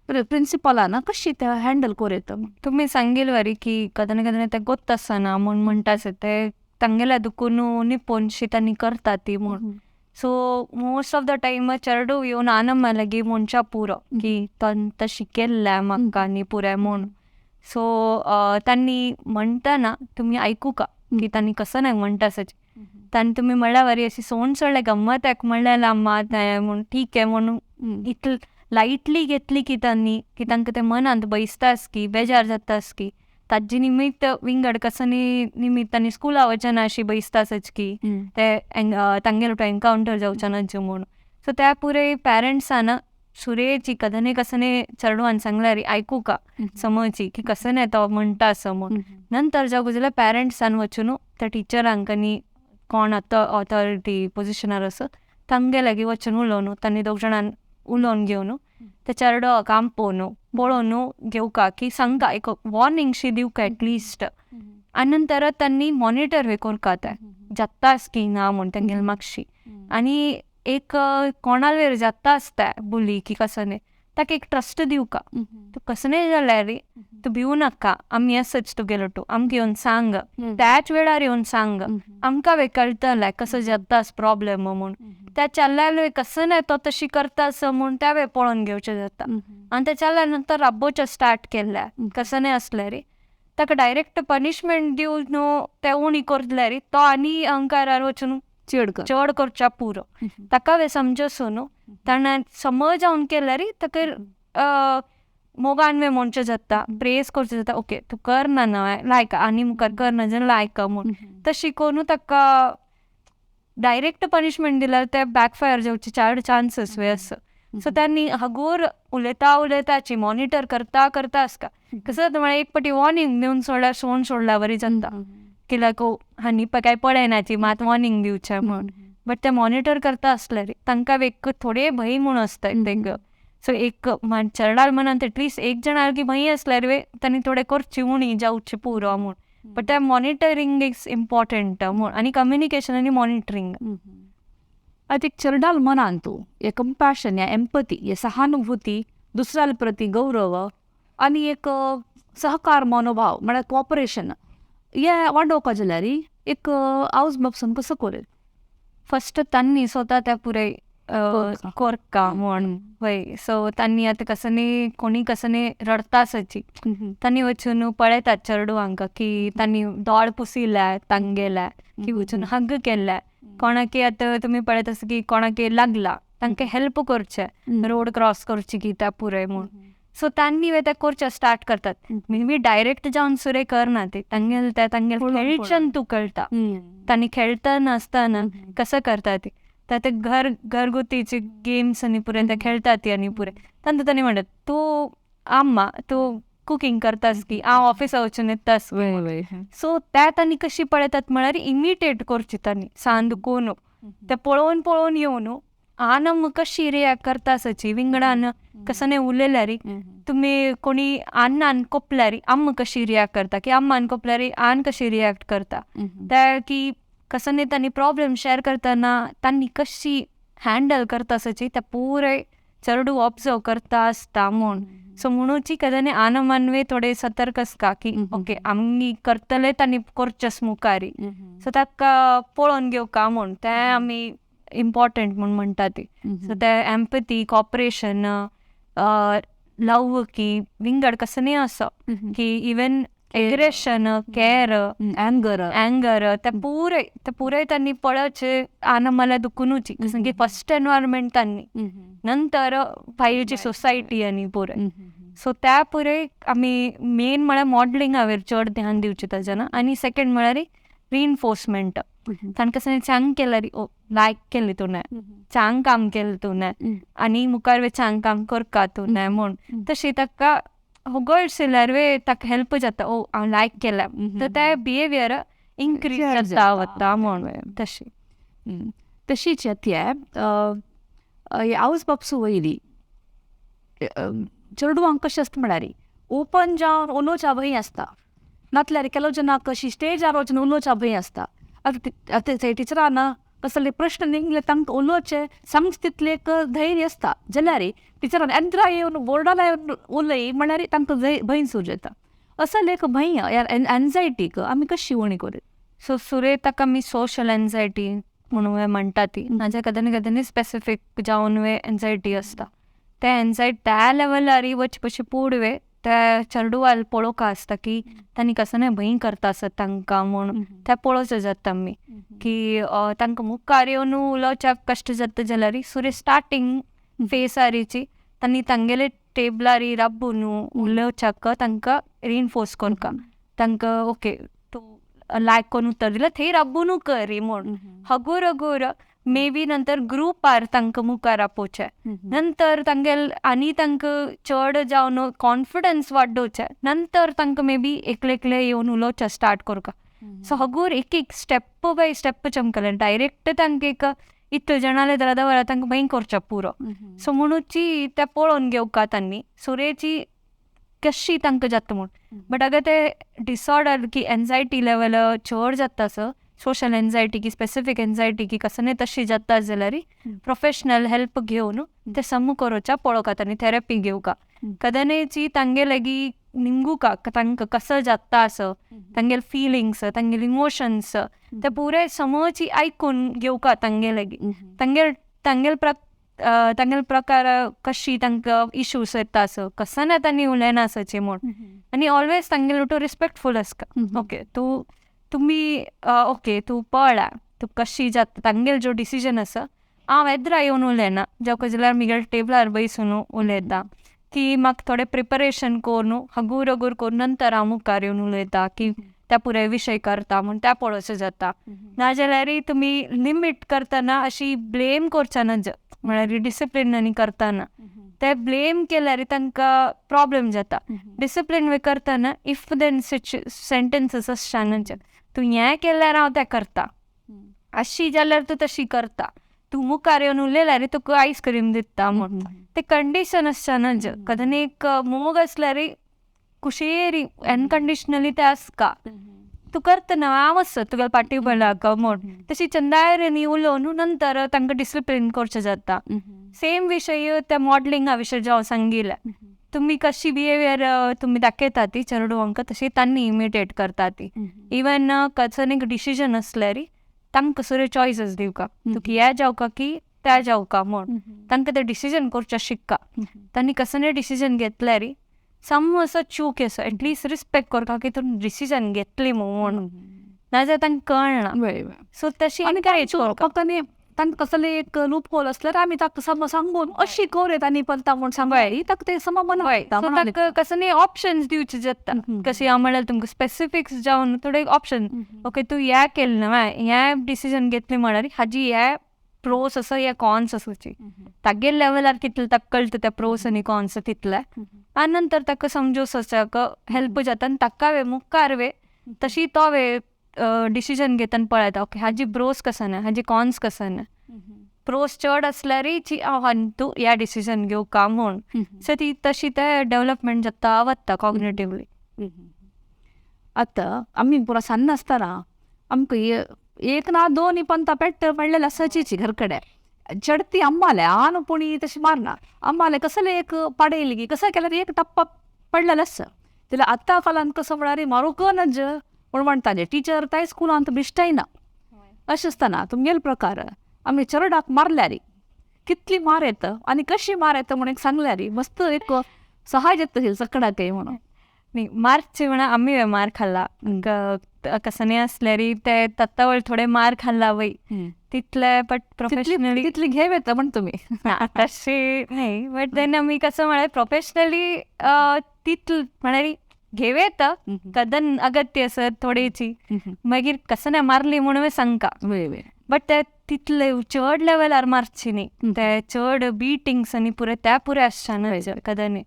प्रिंसिपलान कशी ते हँडल करेत.
तुम्ही सांगेल वारी की कदने कदने ते गोत आसना म्हूण म्हणटास ते तांगेल्या दुखून निपोनशी तांणी करता ती म्हूण. So most of the time चेडूं येवन आनम लागी म्हणच्या पुरो की तशी केल्ल्या म्हाका न्ही पुराय म्हूण. सो तांणी म्हणटाना तुमी आयकूका की तांणी कसं नाही म्हणटासच. तांणी तुमी म्हणल्या वारी अशी सोडले गम्मत एक म्हणलें मात म्हूण ठीक आहे म्हणून इतल लायटली घेतली की तांणी की तांकां ते मनांत बसतास की बेजार जातास की ताजी निमित्त विंगड कसं निमित्त तांणी स्कुला वचना अशी बसतासच की ते तांगेलो तो एनकावंटर जावचेनाच म्हूण. सो त्या पुरे पॅरंट्सान सुरेची कदने कसने चेडवान सांगल्यार आयकूका समजची की कसं तो म्हणटा असं म्हूण. नंतर जागो जाल्यार पॅरंट्सान वचून त्या टिचरांक आनी कोण ऑथॉरिटी पोजिशनार आसत तांगे लागीं वचून उलोवन तांणी दोग जाणान उलोवन घेवन ते चेडवाक आंपोवन पळोवन घेवका की सांगता एक वॉर्निंग शी दिवका एटलिस्ट. आनी नंतर तांणी मॉनिटर वे करता ते जातास की ना म्हूण तेंगेले मागशी. आनी एक कोणावेर जाता आसता बुली की कसं ताका एक ट्रस्ट दिवका. तूं कसं जाल्यार तूं भिवू नाका, आमी आसच तुगेलो तूं आमकां येवन सांग, त्याच वेळार येवन सांग, आमकां वे कळटलें कसं जातास प्रॉब्लेम म्हूण. त्या चल्ल्यार कसं तो तशी करतास म्हूण त्या वे पळोवन घेवचें जाता. आनी त्या चल्ल्या नंतर राबोवचें स्टार्ट केल्ल्या कसं आसल्यार ताका डायरेक्ट पनिशमेंट दिवन ते उणी करतल्यार तो आनी अहंकारार वचून चड करच्या पुरो. ताका वे समजसून ताणें समज जावन केल्यार ताका मोगान वे म्हणचें जाता, प्रेस करचें जाता. ओके तूं करना न्हय लायक आनी मुखार करना जाल्यार लायक म्हूण. तशी करून ताका डायरेक्ट पनिशमेंट दिल्यार ते बॅकफायर जावचे चड चान्सीस वे आसा. सो त्यांनी हगूर उलयताची मॉनिटर करता आसता. कसं जाता म्हळ्यार एक पाटी वॉर्निंग दिवन सोडल्यार बरी जाता कित्याक हांणी काय पळयनाची मात वॉर्निंग दिवचें म्हूण. बट ते मॉनिटर करता आसल्यार तांकां एक थोडे भंय म्हूण आसता तेंका. सो एक चेडा मनांत एटलिस्ट एक जण की भंय आसल्यार तांणी थोडे करची उणी जावचे पुरो म्हूण. बट ते मॉनिटरींग इज इम्पॉर्टंट म्हूण आनी कम्युनिकेशन आनी मॉनिटरींग.
एक चेडाल मनान तूं हे कंपॅशन, या एम्पथी, हे सहानुभूती, दुसऱ्या प्रती गौरव आनी एक सहकार मनोभाव म्हळ्यार कॉपरेशन हे वाडोवपा जाल्यार एक आवज बापसून कसं करेल
फर्स्ट त्यांनी स्वतः त्या पुरे
कोरका.
कोरका म्हण वय सो त्यांनी आता कसं कोणी कसं रडता सची त्यांनी वचून पळयतात चेडवांक की त्यांनी दोळ पुसिल्या तांगेल्या की वचून हग केल्या कोणाके आता तुम्ही पळयत असं की कोणाके लागला तांकां हेल्प करचे रोड क्रॉस करची की त्या पुरे म्हूण सो त्यांनी ते करचे स्टार्ट करतात मे बी डायरेक्ट जाऊन सुरे करना ते तांगेल खेळच्यान तू कळटा त्यांनी खेळताना असताना कसं करतात ते घरगुतीचे गेम्स आणि पुरे ते खेळतात आणि पुरे त्यांना त्यांनी म्हणत तू आम्मा तू कुकिंग करतास की हांव ऑफिसा वचून येतास सो त्या त्यांनी कशी पळयतात म्हळ्यार इमिटेट करची त्यांनी सांदून ते पळोवन येवन आनम कशी रिॲक्ट करतासची विंगडान कसं उलयल्यार तुम्ही कोणी आन्न कोपल्यार आम्म कशी रिॲक्ट करता की आम्मान कोपल्यार आन कशी रिॲक्ट करता त्या की कसं त्यांनी प्रॉब्लेम शेअर करताना त्यांनी कशी हँडल करतासची त्या पुरे चेडू ऑब्झर्व करता आसता म्हूण सो म्हणूची कदाने आनमानवे थोडे सतर्क आसता की ओके आमी करतले त्यांनी करचेच मुखारी सो ताका पळोवन घेवका म्हूण ते आमी इम्पॉर्टंट म्हूण म्हणटा ती सो ते एम्पथी कॉपरेशन लव की विंगड कसं असो की इवन एग्रेशन केअर अँगर ते पुरे त्यांनी पळचे आनमाला दुखूनची कसं की फर्स्ट एन्व्हायरमेंट त्यांनी नंतर भायरची सोसायटी आणि पुरे सो त्या पुरे आमी मेन म्हळ्यार मॉडलिंगावेर चड ध्यान दिवचें ताजें आनी सेकंड म्हळ्यार रिइन्फोर्समेंट ताणें कसं चांग केल्यार लायक केलें तुवें चांग काम केलें तुवें आनी मुखार वे चांग काम करका तुवें म्हूण तशी ताका होगोळ्स येयल्यार वे ताका हेल्प जाता ओ हांव लायक केल्या तर ते बिहेवियर इन्क्रीज जाता वता म्हूण
तशीच ते आवज बापसू वयली चेडवांक कशें आसता म्हळ्यार ओपन जावन उलोवच्या भंय आसता नातल्यार केलो जनाक अशी स्टेजार वचून उलोवच्या भंय आसता आतां टिचरान कसले प्रश्न निघले तांकां उलोवचे समज तितले एक धैर्य आसता जाल्यार टिचरान एंत्रा येवन बोर्डार येवन उलय म्हळ्यार तांकां भंय सूज येता असले एक भंय एन्झायटीक आमी कशी उणी करीत
सो सुरे ताका आमी सोशल एन्झायटी म्हणून म्हणटा ती नाजाल्यार कदानी स्पेसिफीक जावन वे एन्झायटी आसता ते एन्झायटी त्या लेवलार वच पशी पुडवे त्या चेडवाल पळोवका आसता की तांणी कसं भंय करता आसत तांकां म्हूण ते पळोवचें जाता आमी की तांकां मुखार येवन उलोवच्याक कश्ट जाता जाल्यार सुरे स्टार्टींग फेसारीची तांणी तांगेले टेबलार राबून उलोवच्याक तांकां रिइन्फोर्स करता तांकां ओके तूं लायक करून उत्तर दिलें थंय राबून कर म्हूण हगूर मे बी नंतर ग्रुपार तांकां मुखार आपोवचें नंतर तांगेल आनी तांकां चड जावन कॉन्फिडन्स वाडोवचें नंतर तांकां मे बी एकले येवन उलोवचें स्टार्ट करता सो हगूर एक स्टेप बाय स्टेप चमकलें डायरेक्ट तांकां एक इतले जाणाले जाल्यार तांकां भंय करचें पुरो सो म्हणूची ते पळोवन घेवका तांणी सुरेची कशी तांकां जाता म्हूण बट अगर ते डिसऑर्डर की एन्झायटी लेवल चड जाता सो सोशल एन्झायटी की स्पेसिफीक एन्झायटी की कसं तशी जाता जाल्यार प्रोफेशनल हेल्प घेवन ते सम करवच्या पळोवका तांणी थेरपी घेवका कदानेची तांगे लागी निंगुका तांकां कसं जाता असो तांगेल फिलिंग्स तांगेल इमोशन्स ते पुरे समोरची आयकून घेवका तांगे लागी तांगेल प्रकार कशी तांकां इश्यूज येता असो कसं तांणी उलयना आसचें म्हूण आनी ऑलवेज तांगेल टू रिस्पेक्टफूल आसता ओके तुम्ही ओके तूं पळा तूं कशी जाता तांगेल जो डिसिजन आसा हांव येद्रा येवन उलयना जावं जाल्यार म्हगेल्या टेबलार बसून उलयता की म्हाका थोडें प्रिपरेशन करून हगूर करून नंतर हांव मुखार येवन उलयता की त्या पुरे विशय करता म्हूण त्या पळोवचें जाता नाजाल्यार तुमी लिमीट करतना अशी ब्लेम करचे ना म्हळ्यार डिसिप्लिनांनी करतना ते ब्लेम केल्यार तांकां प्रॉब्लेम जाता डिसिप्लीन वे करतना इफ देन सेंटेन्सीस आसचे तूं हें केल्यार हांव तें करता अशी जाल्यार तूं तशी करता तूं मुखार येवन उलयल्यार तुका आयस्क्रीम दिता म्हूण ते कंडिशन आसचेना कदानी एक मोग आसल्यार कुशेरी अनकंडिशनली ते आसका तूं करतना हांव आसत तुगेल्या पाटी पडलाक म्हूण तशी चंदायरेनी उलोवन नंतर तांकां डिसिप्लीन करचें जाता सेम विशय त्या मॉडलिंगा विशय जो हांव सांगिल्लें तुम्ही कशी बिहेवियर तुम्ही दाखयता ती चेडवांक तशी तांणी इमिटेट करता ती. इवन कसं एक डिसिजन असल्यार तांकां सगळे चॉयसीस दिवका, तुका हे जावका की त्या जावका म्हूण तांकां ते डिसिजन करचें शिकता. तांणी कसं डिसिजन घेतल्यार सम असो चूक असो एटलिस्ट रिस्पेक्ट करता की तूं डिसिजन घेतली म्हणून, नाजाल्यार तांकां कळना. सो तशी एनकरेज करता.
फक्त न्ही तांकां कसले एक लूप होल असल्यार आमी ताका सांगून अशी कर तांणी पलता म्हूण सांगली ताका ते सम
ताका कसं न्ही ऑप्शन्स दिवचे जाता. कशी हांव म्हणल्यार तुमकां स्पेसिफिक्स जावन थोडे ऑप्शन, ओके तूं हें केलें न्हय, हें डिसिजन घेतलें म्हळ्यार हाजी हे प्रोस आसा हे कॉन्स आसाची. तागे लेवलार कितले ताका कळटा ते प्रोस आनी कॉन्स तितले, आनी नंतर ताका समजूस आसाक हेल्प जाता आनी ताका मुखार तशी तो डिसिजन घेतना पळयता ओके हाजी प्रोस कसं ना हाजी कॉन्स कसं ना. प्रोस चड असल्यार तूं ह्या डिसिजन घेवका म्हूण. सो ती तशी ते डेव्हलपमेंट जाता वता कॉग्नेटिवली.
आतां आमी पुरो सಣ್ಣ आसतना आमकां एक ना दोन पंता पेट्ट म्हणलेले असायची घरकडे चढती अम्माले आन पुणी तशी मारना अम्माले कसले एक पडेल की कसं केल्यार एक टप्पा पडलेला आसा तिला आत्ता कालांत कसं म्हळ्यार मारूकनच म्हूण म्हणटाले टिचर त्या स्कुलांत बिश्टायना. अशें आसतना तुमगेले प्रकार आमी चेडवाक मारल्यार कितली मार येता आनी कशी मार येता म्हणून एक सांगल्यार मस्त एक सहाय येता सगळ्याक म्हणून.
न्ही मारचे म्हणा आमी मार खाल्ला कसं नाही असल्यार ते तत्तावळ थोडे मार खाल्ला वय तितले बट प्रोफेशनली
तितली घेव येता म्हण तुमी
तशी नाही. बट देन आमी कसं म्हळ्यार प्रोफेशनली तितल म्हळ्यार घेव येता कदन अगत्य असत थोडेची मागीर कसं नाही मारली म्हणून सांगता. बट ते तितले चड लेवलार मारची न्ही, ते चड बिटिंग्स आनी पुरे त्या पुरे आसचे कदनी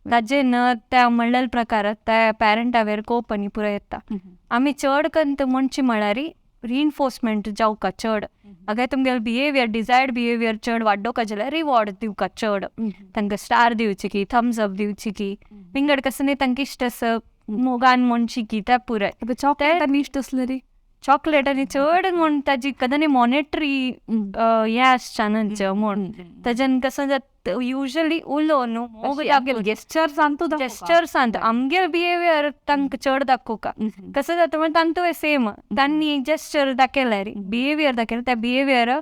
ताजेन त्या म्हणलेल्या प्रकार त्या पॅरंटावेर कोप आनी पुरो येता. आमी चड कंत म्हणची म्हळ्यार रिइन्फोर्समेंट जावका चड. अगर तुमगेले बिहेवियर डिजायर्ड बिहेवियर चड वाडोवका जाल्यार रिवॉर्ड दिवका चड, तांकां स्टार दिवची की थम्स अप दिवची की विंगड कसं न्ही तांकां इश्ट आसा मोगान म्हणची की ते पुराय.
चॉकलेट आनी इश्ट आसल्यार
चॉकलेट आनी चड म्हूण ताजी कदनी मॉनिटरी हें आसचानच म्हूण ताच्यान कसं जाता युजली उलो न्हू
गेस्चर सांगता
जेस्चर सांगता आमगेल बिहेवियर तांकां चड दाखोवका. कसं जाता म्हणजे तांकां सेम तांणी जेस्चर दाखयल्यार बिहेवियर दाखयल्यार त्या बिहेवियर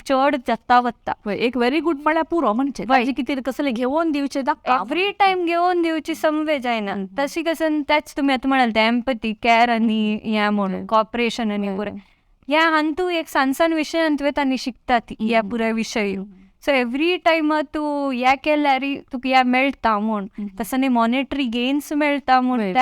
चड जाता वता.
एक व्हेरी गुड म्हळ्यार पुरो म्हणजे ताजी कितें कसले घेवन दिवचे
एवरी टायम घेवन दिवची संवे जायना. तशी कसं तेच तुमी आतां म्हणाल ते एम्पथी केअर आनी हें म्हणून कॉपरेशन आनी पुरे ह्या हांतू एक सान विशय तुवें तांणी शिकतात ह्या पुऱ्या विशय. सो एवरी टायम तूं हें केल्यार तुका हें मेळटा म्हूण तसं न्ही मॉनिटरी गेन्स मेळटा म्हूण ते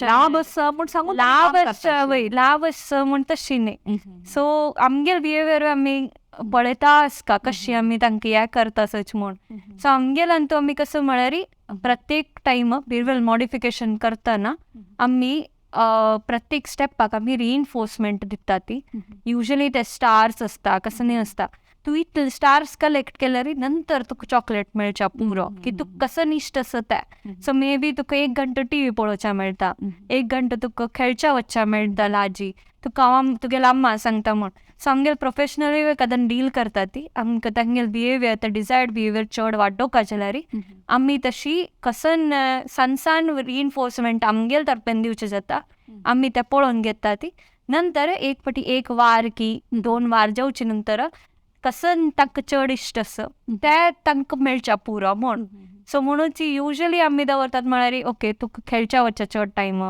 लाभ आसा म्हूण सांगून
लाभ आसता वय लाभ आसा म्हूण तशी न्ही. सो आमगेल बिहेवियर आमी पळयता आसता कशी आमी तांकां हें करता सच म्हूण. सो आमगेल्यान तूं आमी कसं म्हळ्यार प्रत्येक टायम बिहेवियर मॉडिफिकेशन करतना आमी प्रत्येक स्टेपाक आमी रिइन्फोर्समेंट दिता ती. युजली ते स्टार्स आसता कसं न्ही आसता तूं इतले स्टार्स कलेक्ट केल्यार नंतर तुका चॉकलेट मेळच्या पुरो की तुका कसं इश्ट आसा तें. सो मे बी तुका 1 घंटो टीव्ही पळोवच्या मेळटा, 1 घंटो तुका खेळच्या वचच्या मेळटा लाजी तुका हांव तुगेले अम्मा सांगता म्हूण. सो आमगेल प्रोफेशनली कदन डील करता ती आमकां तांगेल बिहेवियर ते डिजायर्ड बिहेवियर चड वाडोवका जाल्यार आमी तशी कसन सान रिइन्फोर्समेंट आमगेल तर्फेन दिवचें जाता. आमी ते पळोवन घेता ती नंतर एक फावटी 1 वार की 2 वार जावचे नंतर कसं तांकां चड इश्ट आसा ते तांकां मेळच्या पुरो म्हूण. सो म्हणून ती युजली आमी दवरतात म्हळ्यार ओके तुका खेळच्या वचच्या चड टायम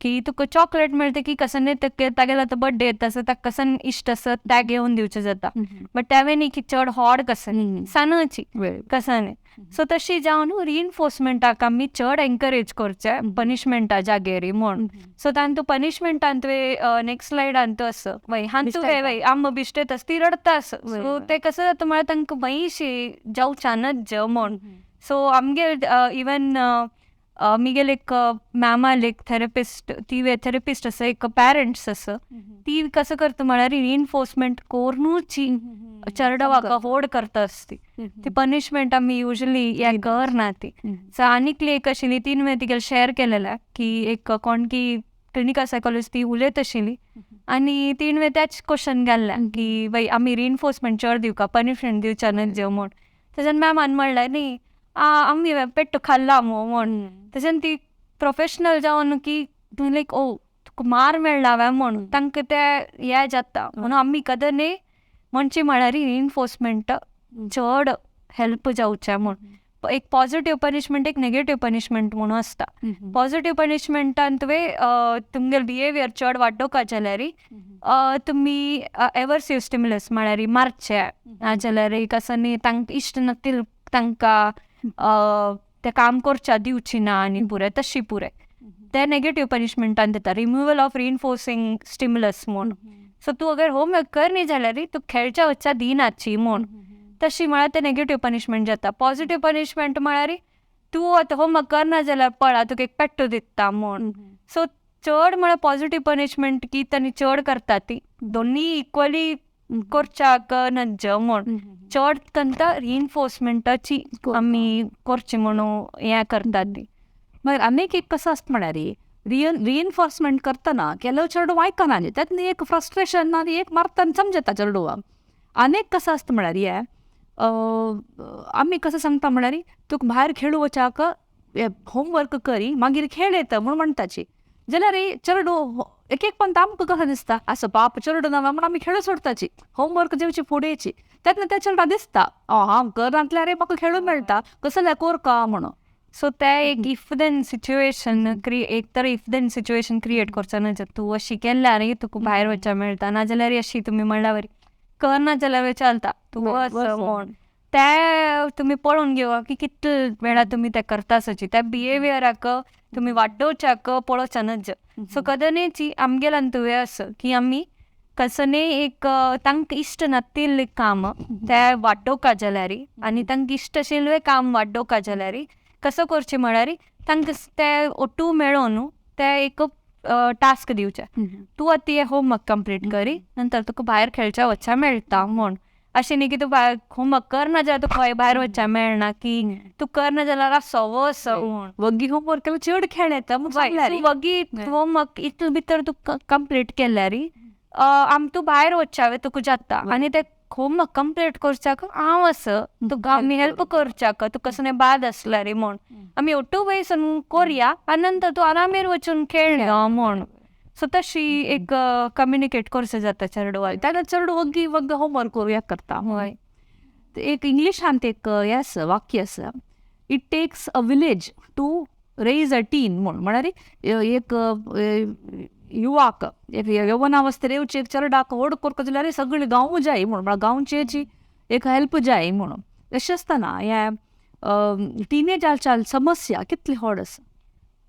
की तुका चॉकलेट मेळटा की कसं न्ही तागेलो आतां बर्थडे येता सो ताका कसं इश्ट आसा ते घेवन दिवचें जाता. बट त्यावे न्ही की चड हॉड कसं सानची कसं न्ही. सो तशी जावन रिइन्फोर्समेंटाक आमी चड एनकरेज करचें पनिशमेंटा जागेर म्हूण. सो तांतू पनिशमेंटान तुवें नेक्स्ट स्लायडान तो आसा वय हांतू वय आम्म बिश्टेत आसा ती रडता आसा. सो ते कसं जाता म्हळ्यार तांकां मातशी जावच्यानच म्हूण. सो आमगे इवन आमगेले एक मॅमाल एक थेरपिस्ट ती थेरपिस्ट आसा एक पॅरंट्स आसा ती कसं करता म्हळ्यार रिइन्फोर्समेंट कोरूनची चेडवाक होड करता आसती ती पनिशमेंट आमी युजली हें करना ती. सो आनीक एक आशिल्ली ती हांवें तिगेले शेअर केलेल्या की एक कोणकी क्लिनिकल सायकोलॉजिस्ट ती उलयत आशिल्ली आनी ती हांवें तेच क्वेश्चन घाल्ल्या की वय आमी रिइन्फोर्समेंट चड दिवका पनिशमेंट दिवच्या न्हय म्हूण. ताच्यान मॅमान म्हणलें न्ही आमी पेट्ट खाल्ला म्हूण तशें ती प्रोफेशनल जावन की लायक तुका मार मेळ्ळा म्हूण तांकां ते हें जाता म्हणून आमी कदं न्ही म्हणची म्हळ्यार रिइन्फोर्समेंट चड हेल्प जावचें म्हूण एक पॉझिटिव्ह पनिशमेंट एक नेगेटिव्ह पनिशमेंट म्हणून आसता. पॉझिटिव्ह पनिशमेंटान तुवें तुमगेलो बिहेवियर चड वाडोवपाक जाल्यार तुमी एवर्सिव्ह स्टिम्युलस म्हळ्यार मारचे नाजाल्यार एक आसा न्ही तांकां इश्ट नातील तांकां तें काम करच्या दिवची ना आनी पुरे तशी पुरे ते नेगेटिव्ह पनिशमेंटान दिता रिमुवल ऑफ रिइन्फोर्सिंग स्टिम्युलस म्हूण. सो तूं अगर होमवर्क कर न्ही जाल्यार तूं खेळच्या वच्चा दिनाची म्हूण तशी म्हळ्यार ते नेगेटिव्ह पनिशमेंट जाता. पॉझिटिव्ह पनिशमेंट म्हळ्यार तूं आतां होमवर्क करना जाल्यार पळा तुका एक पेट्टो दिता म्हूण. सो चड म्हळ्यार पॉझिटिव्ह पनिशमेंट की तांणी चड करता ती दोनी इक्वली करच्याक नज म्हूण चड तांकां रिइन्फोर्समेंटाची आमी करची म्हणून हें करतात ती.
मागीर आनीक एक कसं आसता म्हळ्यार रिइन्फोर्समेंट करतना केलो चेडूं आयकना न्ही तेत न्ही एक फ्रस्ट्रेशन आनी एक मारतना समजता चेडूआ. आनीक कसं आसता म्हळ्यार आमी कसं सांगता म्हळ्यार तुका भायर खेळू वचाक होमवर्क करी मागीर खेळ येता म्हूण म्हणटाची जाल्यार चेडूं एक एक पण आमकां कसं दिसता असं बाप चेडूं ना म्हूण आमी खेळ सोडटाची होमवर्क जेवची फुडेंची तेन्ना त्या चेडा दिसता हांव करनातल्यार म्हाका खेळूं मेळटा कसं जाल्यार कोरका म्हणून.
सो ते एक इफ देन सिच्युएशन एक तर इफ देन सिच्युएशन क्रिएट करचो न्हय तूं अशी केल्यार तुका भायर वचूंक मेळटा नाजाल्यार अशी तुमी म्हणल्या बरी करना जाल्यार चलता तूं म्हूण ते तुमी पळोवन घेवया की कितले वेळा तुमी ते करतासची त्या बिहेवियराक तुमी वाडोवच्याक पळोवच्या नज. सो कदनेची आमगेल्यान तुवें असं की आमी कसं एक तांकां इश्ट नातिल्लें काम ते वाडोवका जाल्यार आनी तांकां इश्ट आशिल्लें काम वाडोवका जाल्यार कसं करचें म्हळ्यार तांकां ते ओटू मेळोन ते एक टास्क दिवचे तूं आतां हे होमवर्क कंप्लीट करी नंतर तुका भायर खेळच्या वच्चा मेळटा म्हूण. अशें न्ही की तूं भायर होमवर्क करना जाल्यार तुका खंय भायर वच्चा मेळना की तूं करना जाल्यार वस म्हूण
वगी होमवर्क केल्यार चड खेळ येता
वगी होमवर्क इतले भितर तूं कंप्लीट केल्यार तूं भायर वच्चा तुका जाता आनी ते होमवर्क कंप्लीट करच्याक हांव असं तुका आमी हेल्प करच्याक तुका कसं बाद आसल्यार म्हूण आमी ओटू वयसून करया आनी नंतर तूं आरामेर वचून खेळ म्हूण. सो तशी एक कम्युनिकेट करचें जाता चेडवाक
तेन्ना चेडूं वगी वग होमवर्क करूं हें करता. हय एक इंग्लिशांत एक हें आसा वाक्य आसा it takes a village to raise a teen म्हूण म्हळ्यार एक युवाक एक यवनावस्थेर येवची एक चेडवाक व्हड करता जाल्यार सगळी गांव जाय म्हूण म्हळ्यार गांवची एक हेल्प जाय म्हणून. अशें आसतना हें टिनेजाच्या समस्या कितली व्हड आसा.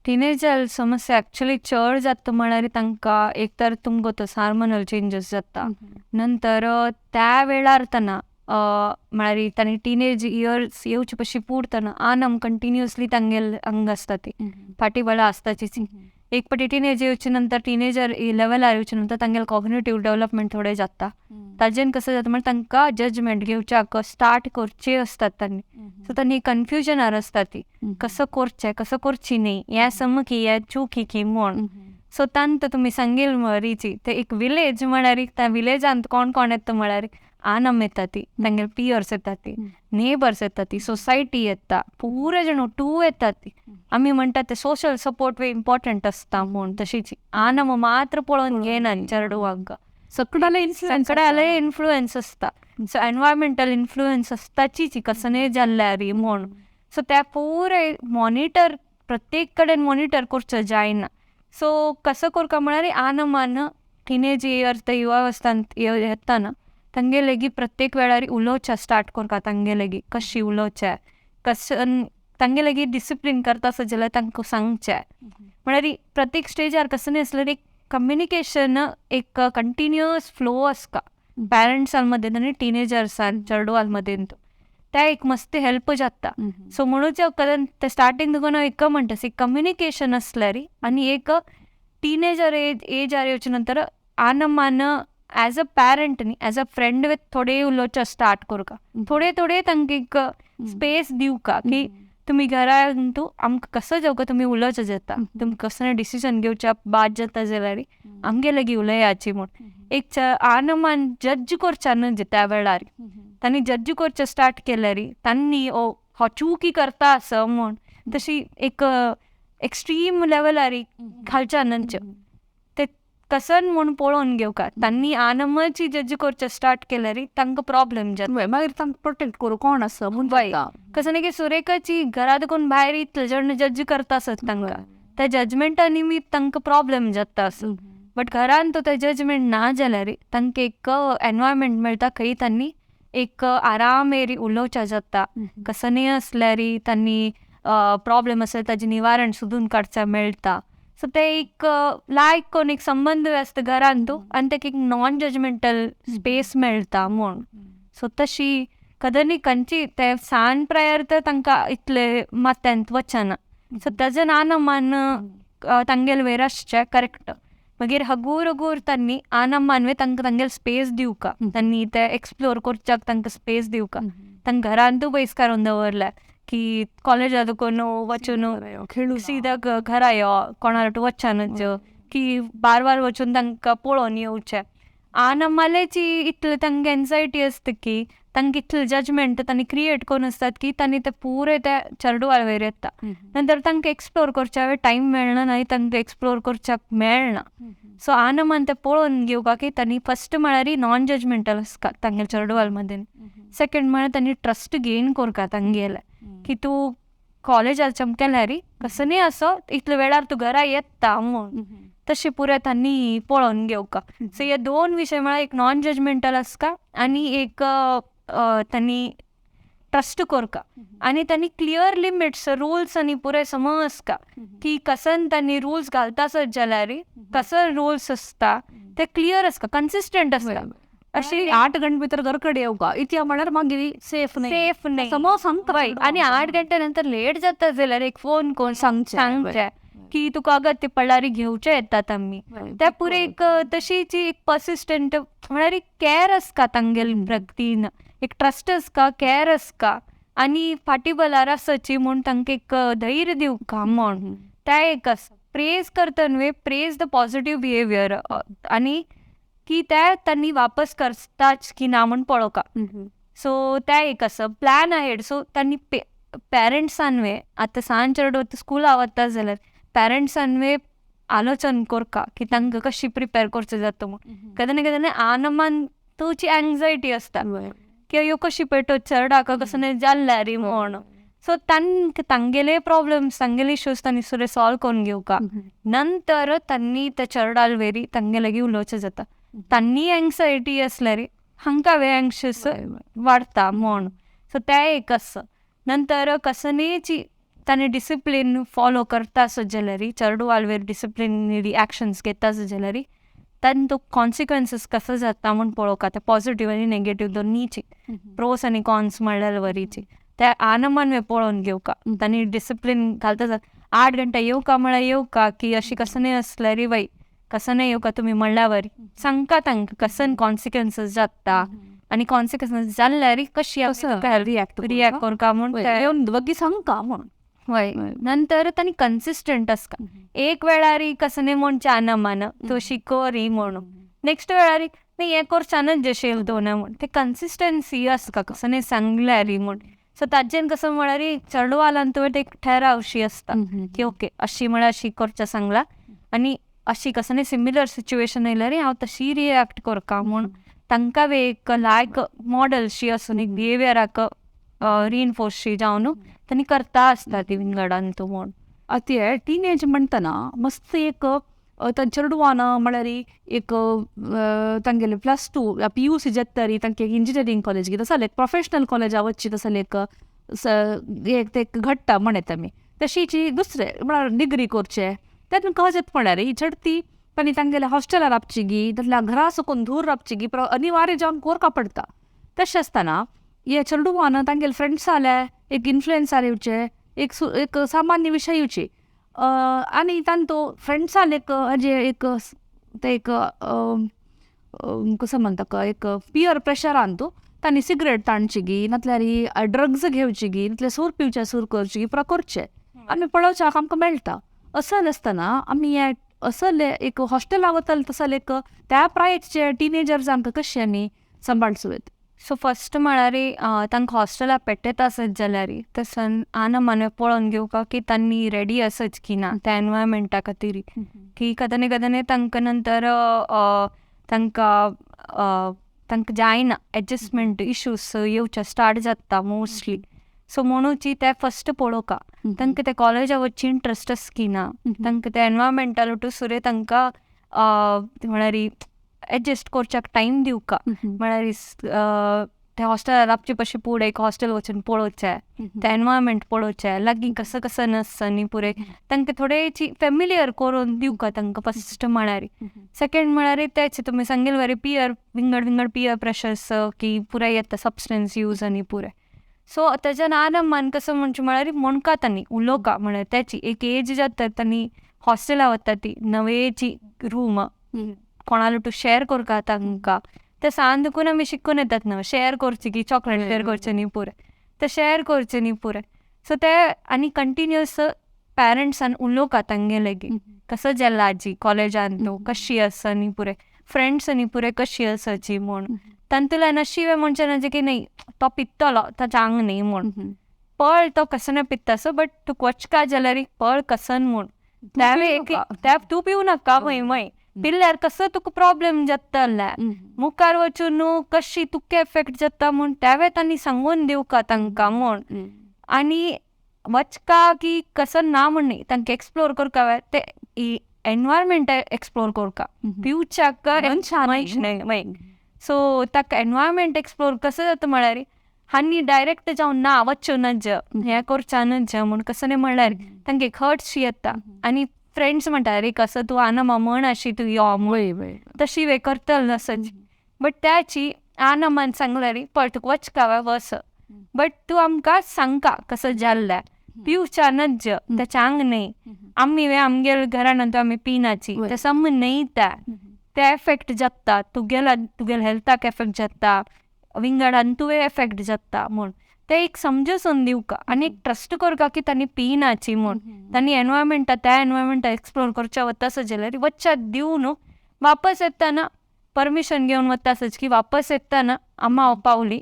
टिनेजर समस्या एक्चुअली चड जाता म्हळ्यार तांकां एक तर तुमकां तो हार्मोनल चेंजीस जाता नंतर त्या वेळार तना म्हळ्यार तांणी टिनेज इयर्स येवचे पशी पुरतना आनम कंटिन्युअसली तांगेल अंग आसता ती फाटीबळां आसताची एक पाटी टिनेज येवचे नंतर टिनेजर लेवलार येवचे नंतर तांगेल कॉग्निटिव्ह डेव्हलपमेंट थोडें जाता ताजेन कसं जाता म्हळ्यार तांकां जजमेंट घेवच्याक स्टार्ट करचे असतात तांणी. सो तांणी कन्फ्युजनार आसता ती कसं करचें कसं करची न्ही हें समकी हें चुकी की म्हूण. सो तांत तुमी सांगेल रिची ते एक विलेज म्हळ्यार त्या विलेजांत कोण कोण येता म्हळ्यार आनम येता ती तांगेल पियर्स येता ती नेबर्स येता ती सोसायटी येता पुरे जाण टू येता ती आमी म्हणटा ते सोशल सपोर्ट वे इम्पॉर्टंट आसता म्हूण. तशीच आनम मात्र पळोवन घेयना चेडवाक सगळ्याले इन्फ्लुएन्स आसता. सो एनवायरमेंटल इन्फ्लुएन्स आसताची कसं जाल्ल्यार म्हूण. सो त्या पुरे मॉनिटर प्रत्येक कडेन मॉनिटर करचो जायना. सो कसं करता म्हळ्यार आनमान टिनेज इयर्स ते युवावस्थांत येताना तांगे लेगीत प्रत्येक वेळार उलोवचें स्टार्ट करता तांगे लेगीत कशी उलोवचें कसं तांगे लेगीत डिसिप्लीन करता आसत जाल्यार तांकां सांगचें म्हळ्यार प्रत्येक स्टेजार कसं न्ही आसल्यार एक कम्युनिकेशन एक कंटिन्युअस फ्लो आसता पॅरंट्सां मदें आनी टिनेजर्सां चेडवां मदें ते एक मस्त हेल्प जाता. सो म्हणून ते स्टार्टींग तुका हांव एक म्हणटा एक कम्युनिकेशन आसल्यार आनी एक टिनेजर एजार येवचे नंतर आनमान एज अ पॅरंट न्ही एज अ फ्रेंड विथ थोडे उलोवचें स्टार्ट करता थोडे तांकां एक स्पेस दिवका की तुमी घरान तूं आमकां कसं जावका तुमी उलोवचें जाता तुमकां कसलें डिसिजन घेवच्या बाद जाता जाल्यार आमगे लेगीत उलयाची म्हूण. एक आनमान जज करच्या न्हय त्या वेळार तांणी जज करचें स्टार्ट केल्यार तांणी हो चूकी करता असं म्हूण तशी एक एक्स्ट्रीम लेवलार घालच्यानच ते कसन म्हूण पळोवन घेवका तांणी आनमाची जज करचे स्टार्ट केल्यार तांकां प्रॉब्लेम जाता
मागीर तांकां प्रोटेक्ट करूं कोण आसा म्हूण
वय कसं की सुरेखाची घरा देखून भायर इतले जण जज करता आसत तांकां त्या जजमेंटा निमित्त तांकां प्रॉब्लेम जाता असो बट घरान तो ते जजमेंट ना जाल्यार तांकां एक एनवायरमेंट मेळटा खंय तांणी एक आराम येरी उलोवचें जाता कसनय असल्यार तांणी प्रॉब्लेम आसल्यार ताजें निवारण सोदून काडचें मेळटा सो ते एक लायक कोण एक संबंद आसता घरान तूं आनी ताका एक नॉन जजमेंटल स्पेस मेळटा म्हूण सो तशी कदनी खंयची ते सांज प्रायर तर तांकां इतले माथ्यांत वचना सो ताजें आनमान तांगेल वेर आसचें करेक्ट मागीर हगूर हगूर तांणी आनमानवे तांकां तांगेल स्पेस दिवका तांणी ते एक्सप्लोर करच्याक तांकां स्पेस दिवका तांकां घरांतू पयस काडून दवरल्या की कॉलेजा देखून वचून खेळू सीदा घरा यो कोणाला वचनच की बार बार वचून तांकां पळोवन येवचें आनमालेची इतले तांकां एन्जायटी आसता की तांकां इतलें जजमेंट तांणी क्रिएट करून आसतात की तांणी ते पुरे त्या चेडवाळ वयर येता नंतर तांकां एक्सप्लोर करच्या वेळ टायम मेळना आनी तांकां एक्सप्लोर करच्याक मेळना सो आनमान ते पळोवन घेवका की तांणी फस्ट म्हळ्यार नॉन जजमेंटल आसता तांगे चेडवाळ मदें सेकेंड म्हळ्यार तांणी ट्रस्ट गेन करता तांगेले की तूं कॉलेजात चमकेल्यार कसनय असो इतले वेळार तूं घरा येता म्हूण तशें पुरे तांणी पळोवन घेवका सो हे दोन विशय म्हळ्यार एक नॉन जजमेंटल आसता आनी एक तांणी ट्रस्ट करता आनी तांणी क्लियर लिमिट्स रुल्स आनी पुरे समज आसता की कसन तांणी रुल्स घालता आसत जाल्यार कसो रुल्स आसता ते क्लियर आसता कन्सिस्टंट आसता
अशी 8 घंटे भितर घर कडेन येवका इतल्या म्हळ्यार मागीर सेफ
नाही
समज सांगता
आनी 8 घंटे नंतर लेट जाता जाल्यार एक फोन करून सांगचे की तुका अगत ते पडल्यार घेवचे येतात आमी त्या पुरे एक तशीच एक पर्सिस्टंट म्हळ्यार एक कॅर आसता तांगेल प्रगतीन एक ट्रस्ट आसता कॅर आसता आनी फाटी बलार आसची म्हूण तांकां एक धैर्य दिवका म्हूण ते एक आसा प्रेज करता न्हय प्रेज द पॉझिटिव्ह बिहेवियर आनी की ते तांणी वापस करताच की ना म्हूण पळोवका सो ते एक आसा प्लॅन अहेड सो तांणी पेरंट्सांवे आतां सांज चेडो स्कुला वता जाल्यार पेरंट्सांवे आलोचन करता की तांकां कशी प्रिपेर करचें जाता म्हूण केन्ना आनमान तुजी एन्जायटी आसता की ह्यो कशी पेटो चेडाक कसो जाल्ल्यार म्हूण सो तांगेले प्रॉब्लेम्स तांगेले इश्यूज तांणी सगळे सॉल्व करून घेवका नंतर तांणी त्या चेडाल वेरी तांगे लागीं उलोवचें जाता तांणी एन्जायटी असल्यार हांकां एंग्शियस वाडटा म्हूण सो ते एक आसा नंतर कसनेची तांणी डिसिप्लीन फॉलो करता आसत जाल्यार चेडवाल वेर डिसिप्लिनरी एक्शन्स घेता आसत जाल्यार तांणी तो कॉन्सिक्वन्सीस कसो जाता म्हूण पळोवका ते पॉझिटीव आनी नेगेटीव दोनीची प्रोस आनी कॉन्स म्हणल्यार वरीची ते आनमान पळोवन घेवका तांणी डिसिप्लीन घालता 8 घंटे येवका म्हळ्यार येवका की अशी कसनय असल्यार वय कसनय येवका तुमी म्हणल्या वरी सांगता तांकां कसन कॉन्सिक्वन्सीस जाता आनी कॉन्सिक्वन्सीस जाल्ल्यार कशी रिएक्ट करता म्हूण येवन
वगी सांगता म्हूण
वय नंतर तांणी कन्सिस्टंट आसता एक वेळार कसनय म्हणचे आनमान तूं शिकोरी म्हणून नेक्स्ट वेळार न्ही हें करच्यानच जशें येवना म्हूण ते कन्सिस्टन्सी आसता कसनय सांगल्यार म्हूण सो ताजेन कसो म्हळ्यार चेडवालान तुवें एक ठरावशी आसता की ओके अशी म्हळ्यार अशी करचें सांगला आनी अशी कसनय सिमिलर सिच्युएशन येयल्यार हांव तशी रिएक्ट करता म्हूण तांकां एक लायक मॉडलशी आसून एक बिहेवियराक रिइनफोर्सशी जावन तांणी करता आसता ती विंगडान तूं म्हूण
आतां टिनेज म्हणटना मस्त एक चेडवान म्हळ्यार एक तांगेले +2 PUC जेत्तारी तांकां इंजिनियरींग कॉलेज घेता तसो एक प्रोफेशनल कॉलेजा वच्ची तसो एक ते घडटा म्हणत आमी तशीची दुसरे म्हळ्यार डिग्री करचे तेतून कहजत म्हळ्यार ही चडती तांणी तांगेल्या हॉस्टेलार रावची गी तांतल्या घरा साकून दूर रावची गी अनिवार्य जावन करपा पडटा तशें आसतना हे चेडवान तांगेले फ्रेंड्स जाले एक इन्फ्लुएन्सार येवचे एक सामान्य विशय येवचे आनी तांतो फ्रेंड्साल एक हाजे एक ते एक कसो म्हणटा एक पियर प्रेशरान तूं तांणी सिगरेट ताणची गी नातल्यार ड्रग्स घेवची गी नातल्यार सूर पिवचे सूर करची गी करचे आमी पळोवच्याक आमकां मेळटा असं नासतना आमी हे असले एक हॉस्टेला वतले तसले एक त्या प्रायचे टिनेजर्स आमकां कशें आमी सांबाळचो
सो फर्स्ट म्हळ्यार तांकां हॉस्टेला पेट्टेत आसत जाल्यार तसन आना माने पळोवन घेवका की तांणी रेडी आसच की ना त्या एनवायरमेंटा खातीर की कदने तांकां नंतर तांकां जायना एडजस्टमेंट इश्यूज येवचे स्टार्ट जाता मोस्टली. सो म्हणूची ते फर्स्ट पळोवका तांकां त्या कॉलेजा वचची इंट्रस्ट आस की ना तांकां त्या एनवायरमेंटाल सुरे तांकां म्हळ्यार एडजस्ट करच्याक टायम दिवका. म्हळ्यार त्या हॉस्टेलार रावचे पशे फुडें एक हॉस्टेल वचून पळोवचें तें एनवायरमेंट पळोवचें लागीं कसं कसं नासता न्ही पुरे तांकां थोडेची फेमिलियर करून दिवका तांकां फर्स्ट म्हळ्यार. सेकेंड म्हळ्यार तेच तुमी सांगलें वरी पियर विंगड पियर प्रेशर्स की पुराय येता सबस्टन्स यूज आनी पुरे. सो तेज्यान आरामान कसं म्हणचें म्हळ्यार म्हणका तांणी उलोवका म्हळ्यार त्याची एक एज जाता तांणी हॉस्टेला वता ती नवेची रूम कोणालो टू शेअर करता तांकां ते सांग देखून आमी शिकून येतात न्हू शेअर करची की चॉकलेट शेअर करचें न्ही पुरे ते शेअर करचें न्ही पुरे. सो ते आनी कंटिन्युअस पेरंट्सान उलोवका तांगे लेगीत कसं जेल्ला आजी कॉलेजान तूं कशी आसा न्ही पुरे फ्रेंड्स न्ही पुरे कशी आसाची म्हूण तांतूंतल्यान अशी म्हणचे ना की न्ही तो पित्तलो तो चांग न्ही म्हूण पळ तो कसं पित्ता सो बट तूं वचका जाल्यार पळ कसन म्हूण त्या तूं पिवू नाका मय पिल्यार कसं तुका प्रॉब्लेम जाता मुखार वचून न्हू कशी तुका एफेक्ट जाता म्हूण त्यावे तांणी सांगून दिवका तांकां म्हूण. आनी वचका की कसं ना म्हण न्ही तांकां एक्सप्लोर करता ते एनवायरमेंट एक्सप्लोर करता पिवच्याक न्हय. सो ताका एनवायरमेंट एक्सप्लोर कसं जाता म्हळ्यार हांनी डायरेक्ट जावन ना वचूनच हें करच्यानच म्हूण कसं न्ही म्हळ्यार तांकां एक हर्ट्स येता. आनी फ्रेंड्स म्हणटा रे कसं तूं आना म्हण अशी तूं यो म्हूण तशी वे करतल नसच बट त्याची आना मन सांगल्यार पळ तुका वचका वस बट तूं आमकां सांगका कसं जाल्ल्या पिवच्यानच ते चांग न्ही आमी आमगेर घरान आमी पिनाची ते सम न्ही ते एफेक्ट जाता तुगेल हेल्थाक एफेक्ट जाता विंगडान तुवें एफेक्ट जाता म्हूण ते एक समजून दिवका आनी एक ट्रस्ट करता की तांणी पिनाची म्हूण तांणी एनवायरमेंटा त्या एनवायरमेंटा एक्सप्लोर करच्या वतास जाल्यार वच्चा दिव न्हू वापस येताना परमिशन घेवन वतासच की वापस येताना अम्मा हांव पावली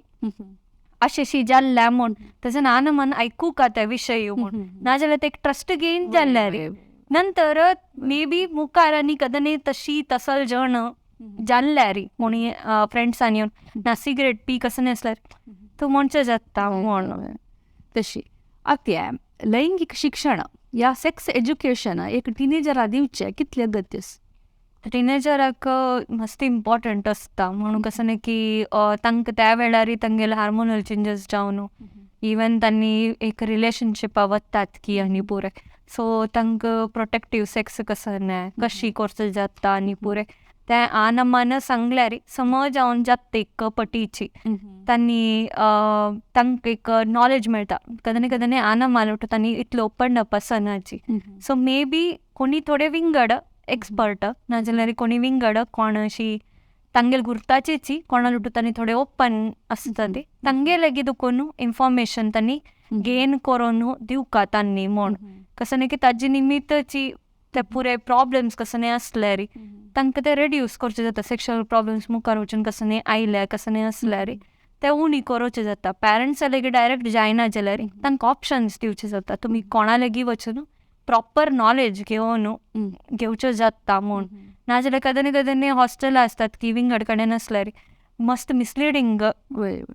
अशें जाल्ल्या म्हूण तेजन आना मन आयकूका त्या विशय म्हूण नाजाल्यार ते एक ट्रस्ट घेयन जाल्ल्यार नंतर मे बी मुखार आनी कदने तशी तसल जण जाल्ल्यार कोणी फ्रेंड्सान येवन ना सिगरेट पी कसं नासल्यार तूं म्हणचें जाता म्हूण
तशी. आता लैंगिक शिक्षण या सेक्स एज्युकेशन एक टिनेजरा दिवचे कितले गरजेचे?
टिनेजराक मस्त इम्पॉर्टंट आसता म्हणून कसं न्ही की तांकां त्या वेळार तांगेले हार्मोनल चेंजीस जावन इवन तांणी एक रिलेशनशिपा वतात की आनी पुरे सो तांकां प्रोटेक्टीव सेक्स कसं न्हय कशी करचें जाता आनी पुरे ते आना मान सांगल्यार समज जावन जाता एक पटीची तांणी तांकां एक नॉलेज मेळटा कदने आना मालवटा तांणी इतलो ओपन अप आसनाची. सो मे बी कोणी थोडे विंगड एक्सपर्ट नाजाल्यार कोणी विंगड कोण अशी तांगेल गुर्ताचीची कोणा लुटू तांणी थोडे ओपन आसता ते तांगे लेगीत दुखून इन्फॉर्मेशन तांणी गेन करून दिवका तांणी म्हूण कसं न्ही की ताजे निमित्तची ते पुरे प्रॉब्लेम्स कसं न्ही आसल्यार तांकां ते रेड्यूस करचें जाता. सेक्शुअल प्रॉब्लेम्स मुखार वचून कसं न्ही आयल्या कसं न्ही आसल्यार ते उणी करचें जाता. पेरंट्सा लेगीत डायरेक्ट जायना जाल्यार तांकां ऑप्शन्स दिवचे जाता तुमी कोणा लेगीत वचून प्रॉपर नॉलेज घेवचें जाता म्हूण नाजाल्यार कदने हॉस्टेलां आसतात की विंगड कडेन आसल्यार मस्त मिसलिडींग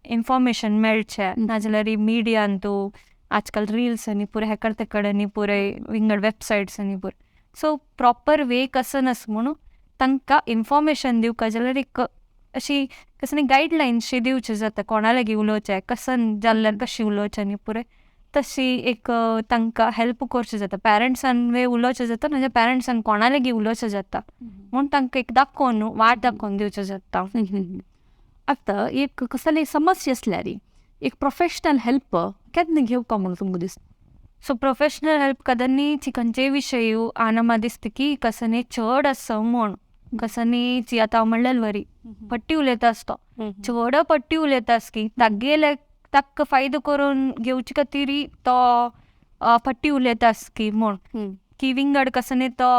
इन्फॉर्मेशन मेळचें नाजाल्यार मिडियान तूं आजकाल रिल्स आनी पुरे हेकड तेकड आनी पुरे विंगड वेबसायट्स आनी पुरे सो प्रॉपर वे कसं नस म्हणून तांकां इन्फॉर्मेशन दिवका जाल्यार एक अशी कसं न्ही गायडलायन्स दिवचें जाता कोणा लागीं उलोवचें कसन जाल्ल्यार कशें उलोवचें आनी पुरे तशी एक तांकां हेल्प करचें जाता. पेरंट्सान वे उलोवचें जाता नाजाल्यार पेरंट्सान कोणा लागीं उलोवचें जाता म्हूण तांकां एक दाखोवन वाट दाखोवन दिवचें जाता.
आता एक कसली समस्या आसल्यार एक प्रोफेशनल हेल्प केन्ना घेवका म्हणून तुमकां दिसता?
सो प्रोफेशनल हेल्प कदनी खंयचेय विशय आना म्हाका दिसता की कसं न्ही चड आसा म्हूण कसं न्ही ची आतां हांव म्हणलें वरी पट्टी उलयतास तो चड पट्टी उलयतास की तागेले ताका फायदो करून घेवचे खातीर तो पट्टी उलयतास की म्हूण की विंगड कसं न्ही तो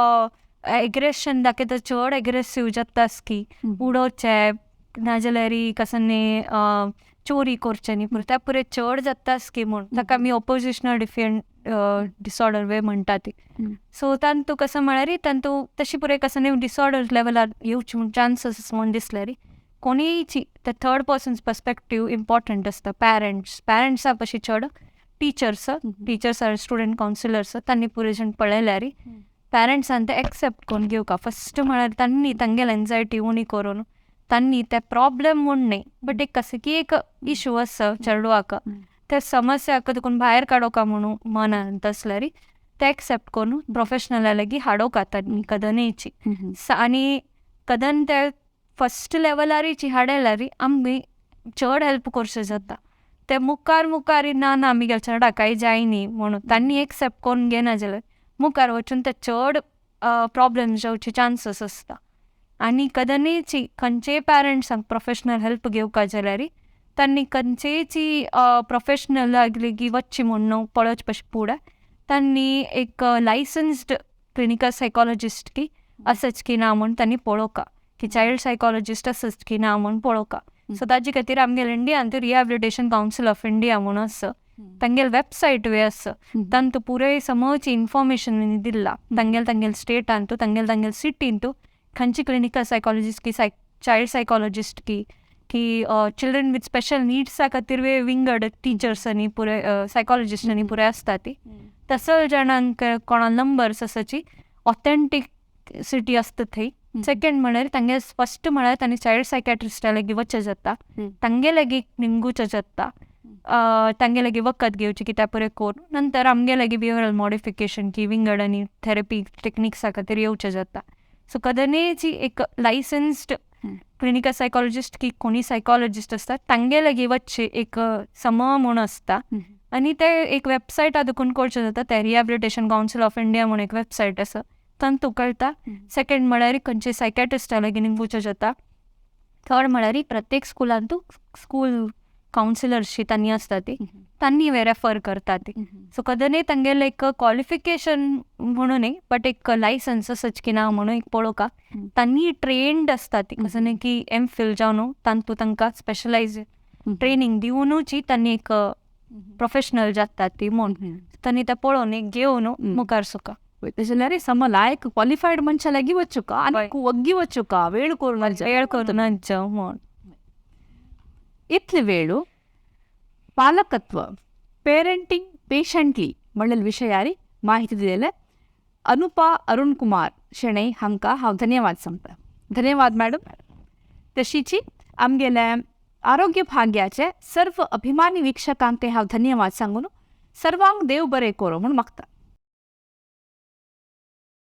एग्रेशन दाखयता चड एग्रेसीव जातास की उडोवचें नाजाल्यार कसं चोरी करचे न्ही पूण त्या पुरे चड जाता स्कीम ताका आमी ऑपोजिशनल डिसऑर्डर वे म्हणटा ती सो तांतू कसं म्हळ्यार तांतू तशी पुरे कसं डिसऑर्डर लेवलार येवचे म्हूण चान्सीस म्हूण दिसल्यार कोणीची ते थर्ड पर्सन्स पर्स्पेक्टीव इम्पॉर्टंट आसता पेरंट्सा पशी चड टिचर्स आर स्टुडंट कावन्सिलर्स तांणी पुरे जण पळयल्यार पेरंट्सान ते एक्सेप्ट करून घेवका फस्ट म्हळ्यार तांणी तांगेल एन्जायटी उणी करून तांणी ते प्रॉब्लेम म्हूण न्ही बट एक कसं की एक इशू आसा चेडवाक ते समस्याक देखून भायर काडोवका म्हणून मनांत आसल्यार ते एक्सेप्ट करून प्रोफेशनला लागीं हाडोवका तांणी कदनेची आनी कदन ते फस्ट लेवलारीची हाडल्यार आमी चड हेल्प करचें जाता ते मुखार ना आमी चेडा कांय जायनी म्हणून तांणी एक्सेप्ट करून घेना जाल्यार मुखार वचून ते चड प्रॉब्लेम्स जावचे चान्सीस आसता आनी कदनेची खंयचेय पेरंट्सांक प्रोफेशनल हेल्प घेवका जाल्यार तांणी खंयचेची प्रोफेशनल लेगीत वचची म्हणून पळोवचे पळय फुडें तांणी एक लायसन्स्ड क्लिनिकल सायकोलॉजिस्ट की आसच की ना म्हूण तांणी पळोवका की चायल्ड सायकोलॉजिस्ट आसच की ना म्हूण पळोवका सो ताजे खातीर आमगेले Indian rehabilitation council of India म्हणून आसा तांगेल वेबसायट वे आसा तांतू पुरे समोरची इन्फॉर्मेशन दिला तांगेल स्टेटांतू तांगेल सिटींतू खंयची क्लिनिकल सायकोलॉजिस्ट की चायल्ड सायकोलॉजिस्ट की चिल्ड्रन विथ स्पेशल नीड्सा खातीर वे विंगड टिचर्सांनी पुरे सायकोलॉजिस्टांनी पुरे आसता ती तसो जाणांक कोणा नंबर्स आसाची ऑथेंटिसिटी आसता थंय सेकेंड म्हळ्यार तांगे फस्ट म्हळ्यार तांणी चायल्ड सायकॅट्रिस्टा लागीं वचचें जाता तांगे लागीं निंगूचें जाता तांगे लागीं वखद घेवची की त्या पुरे करून नंतर आमगे लागीं बिहेवियरल मॉडिफिकेशन की विंगड आनी थेरपी टेक्निक्सा खातीर येवचें जाता सो कदनेची एक लायसन्स्ड क्लिनिकल सायकोलॉजिस्ट की कोणी सायकोलॉजिस्ट आसता तांगे लागीं वचचें एक समूह म्हूण आसता आनी ते एक वेबसायटा देखून करचें जाता ते रिहॅबिलिटेशन कावन्सील ऑफ इंडिया म्हणून एक वेबसायट आसा तांतू कळटा सेकेंड म्हळ्यार खंयचे सायकॅट्रिस्टा लागीं निंगूचें जाता थर्ड म्हळ्यार प्रत्येक स्कुलांतू स्कूल कावन्सिलर्सची तांणी आसता ती तांणी रेफर करता ती सो कदने तांगेलें एक क्वॉलिफिकेशन म्हणून न्ही बट एक लायसन्स आसच की ना म्हणून एक पळोवका तांणी ट्रेन्ड आसता ती कसं की एमफिल जावन तांतू तांकां स्पेशलायज ट्रेनींग दिवनूच तांणी एक प्रोफेशनल जातात ती म्हणून तांणी ते पळोवन एक घेवन मुखार सुका
जाल्यार समलायक क्वॉलिफायड मनशा लागीं वचुका आनी वग्गी वचुका वेळ करून
म्हण
इतले वेळू पालकत्व पेरेंटिंग पेशंटली म्हणलेल्या विशयारी माहिती दिलेले अनुपा अरुण कुमार शेणै हांकां हांव धन्यवाद सांगता धन्यवाद मॅडम तशीची आमगेले आरोग्य भाग्याचे सर्व अभिमानी वीक्षकांक हांव धन्यवाद सांगून सर्वांक देव बरें करूं म्हूण मागता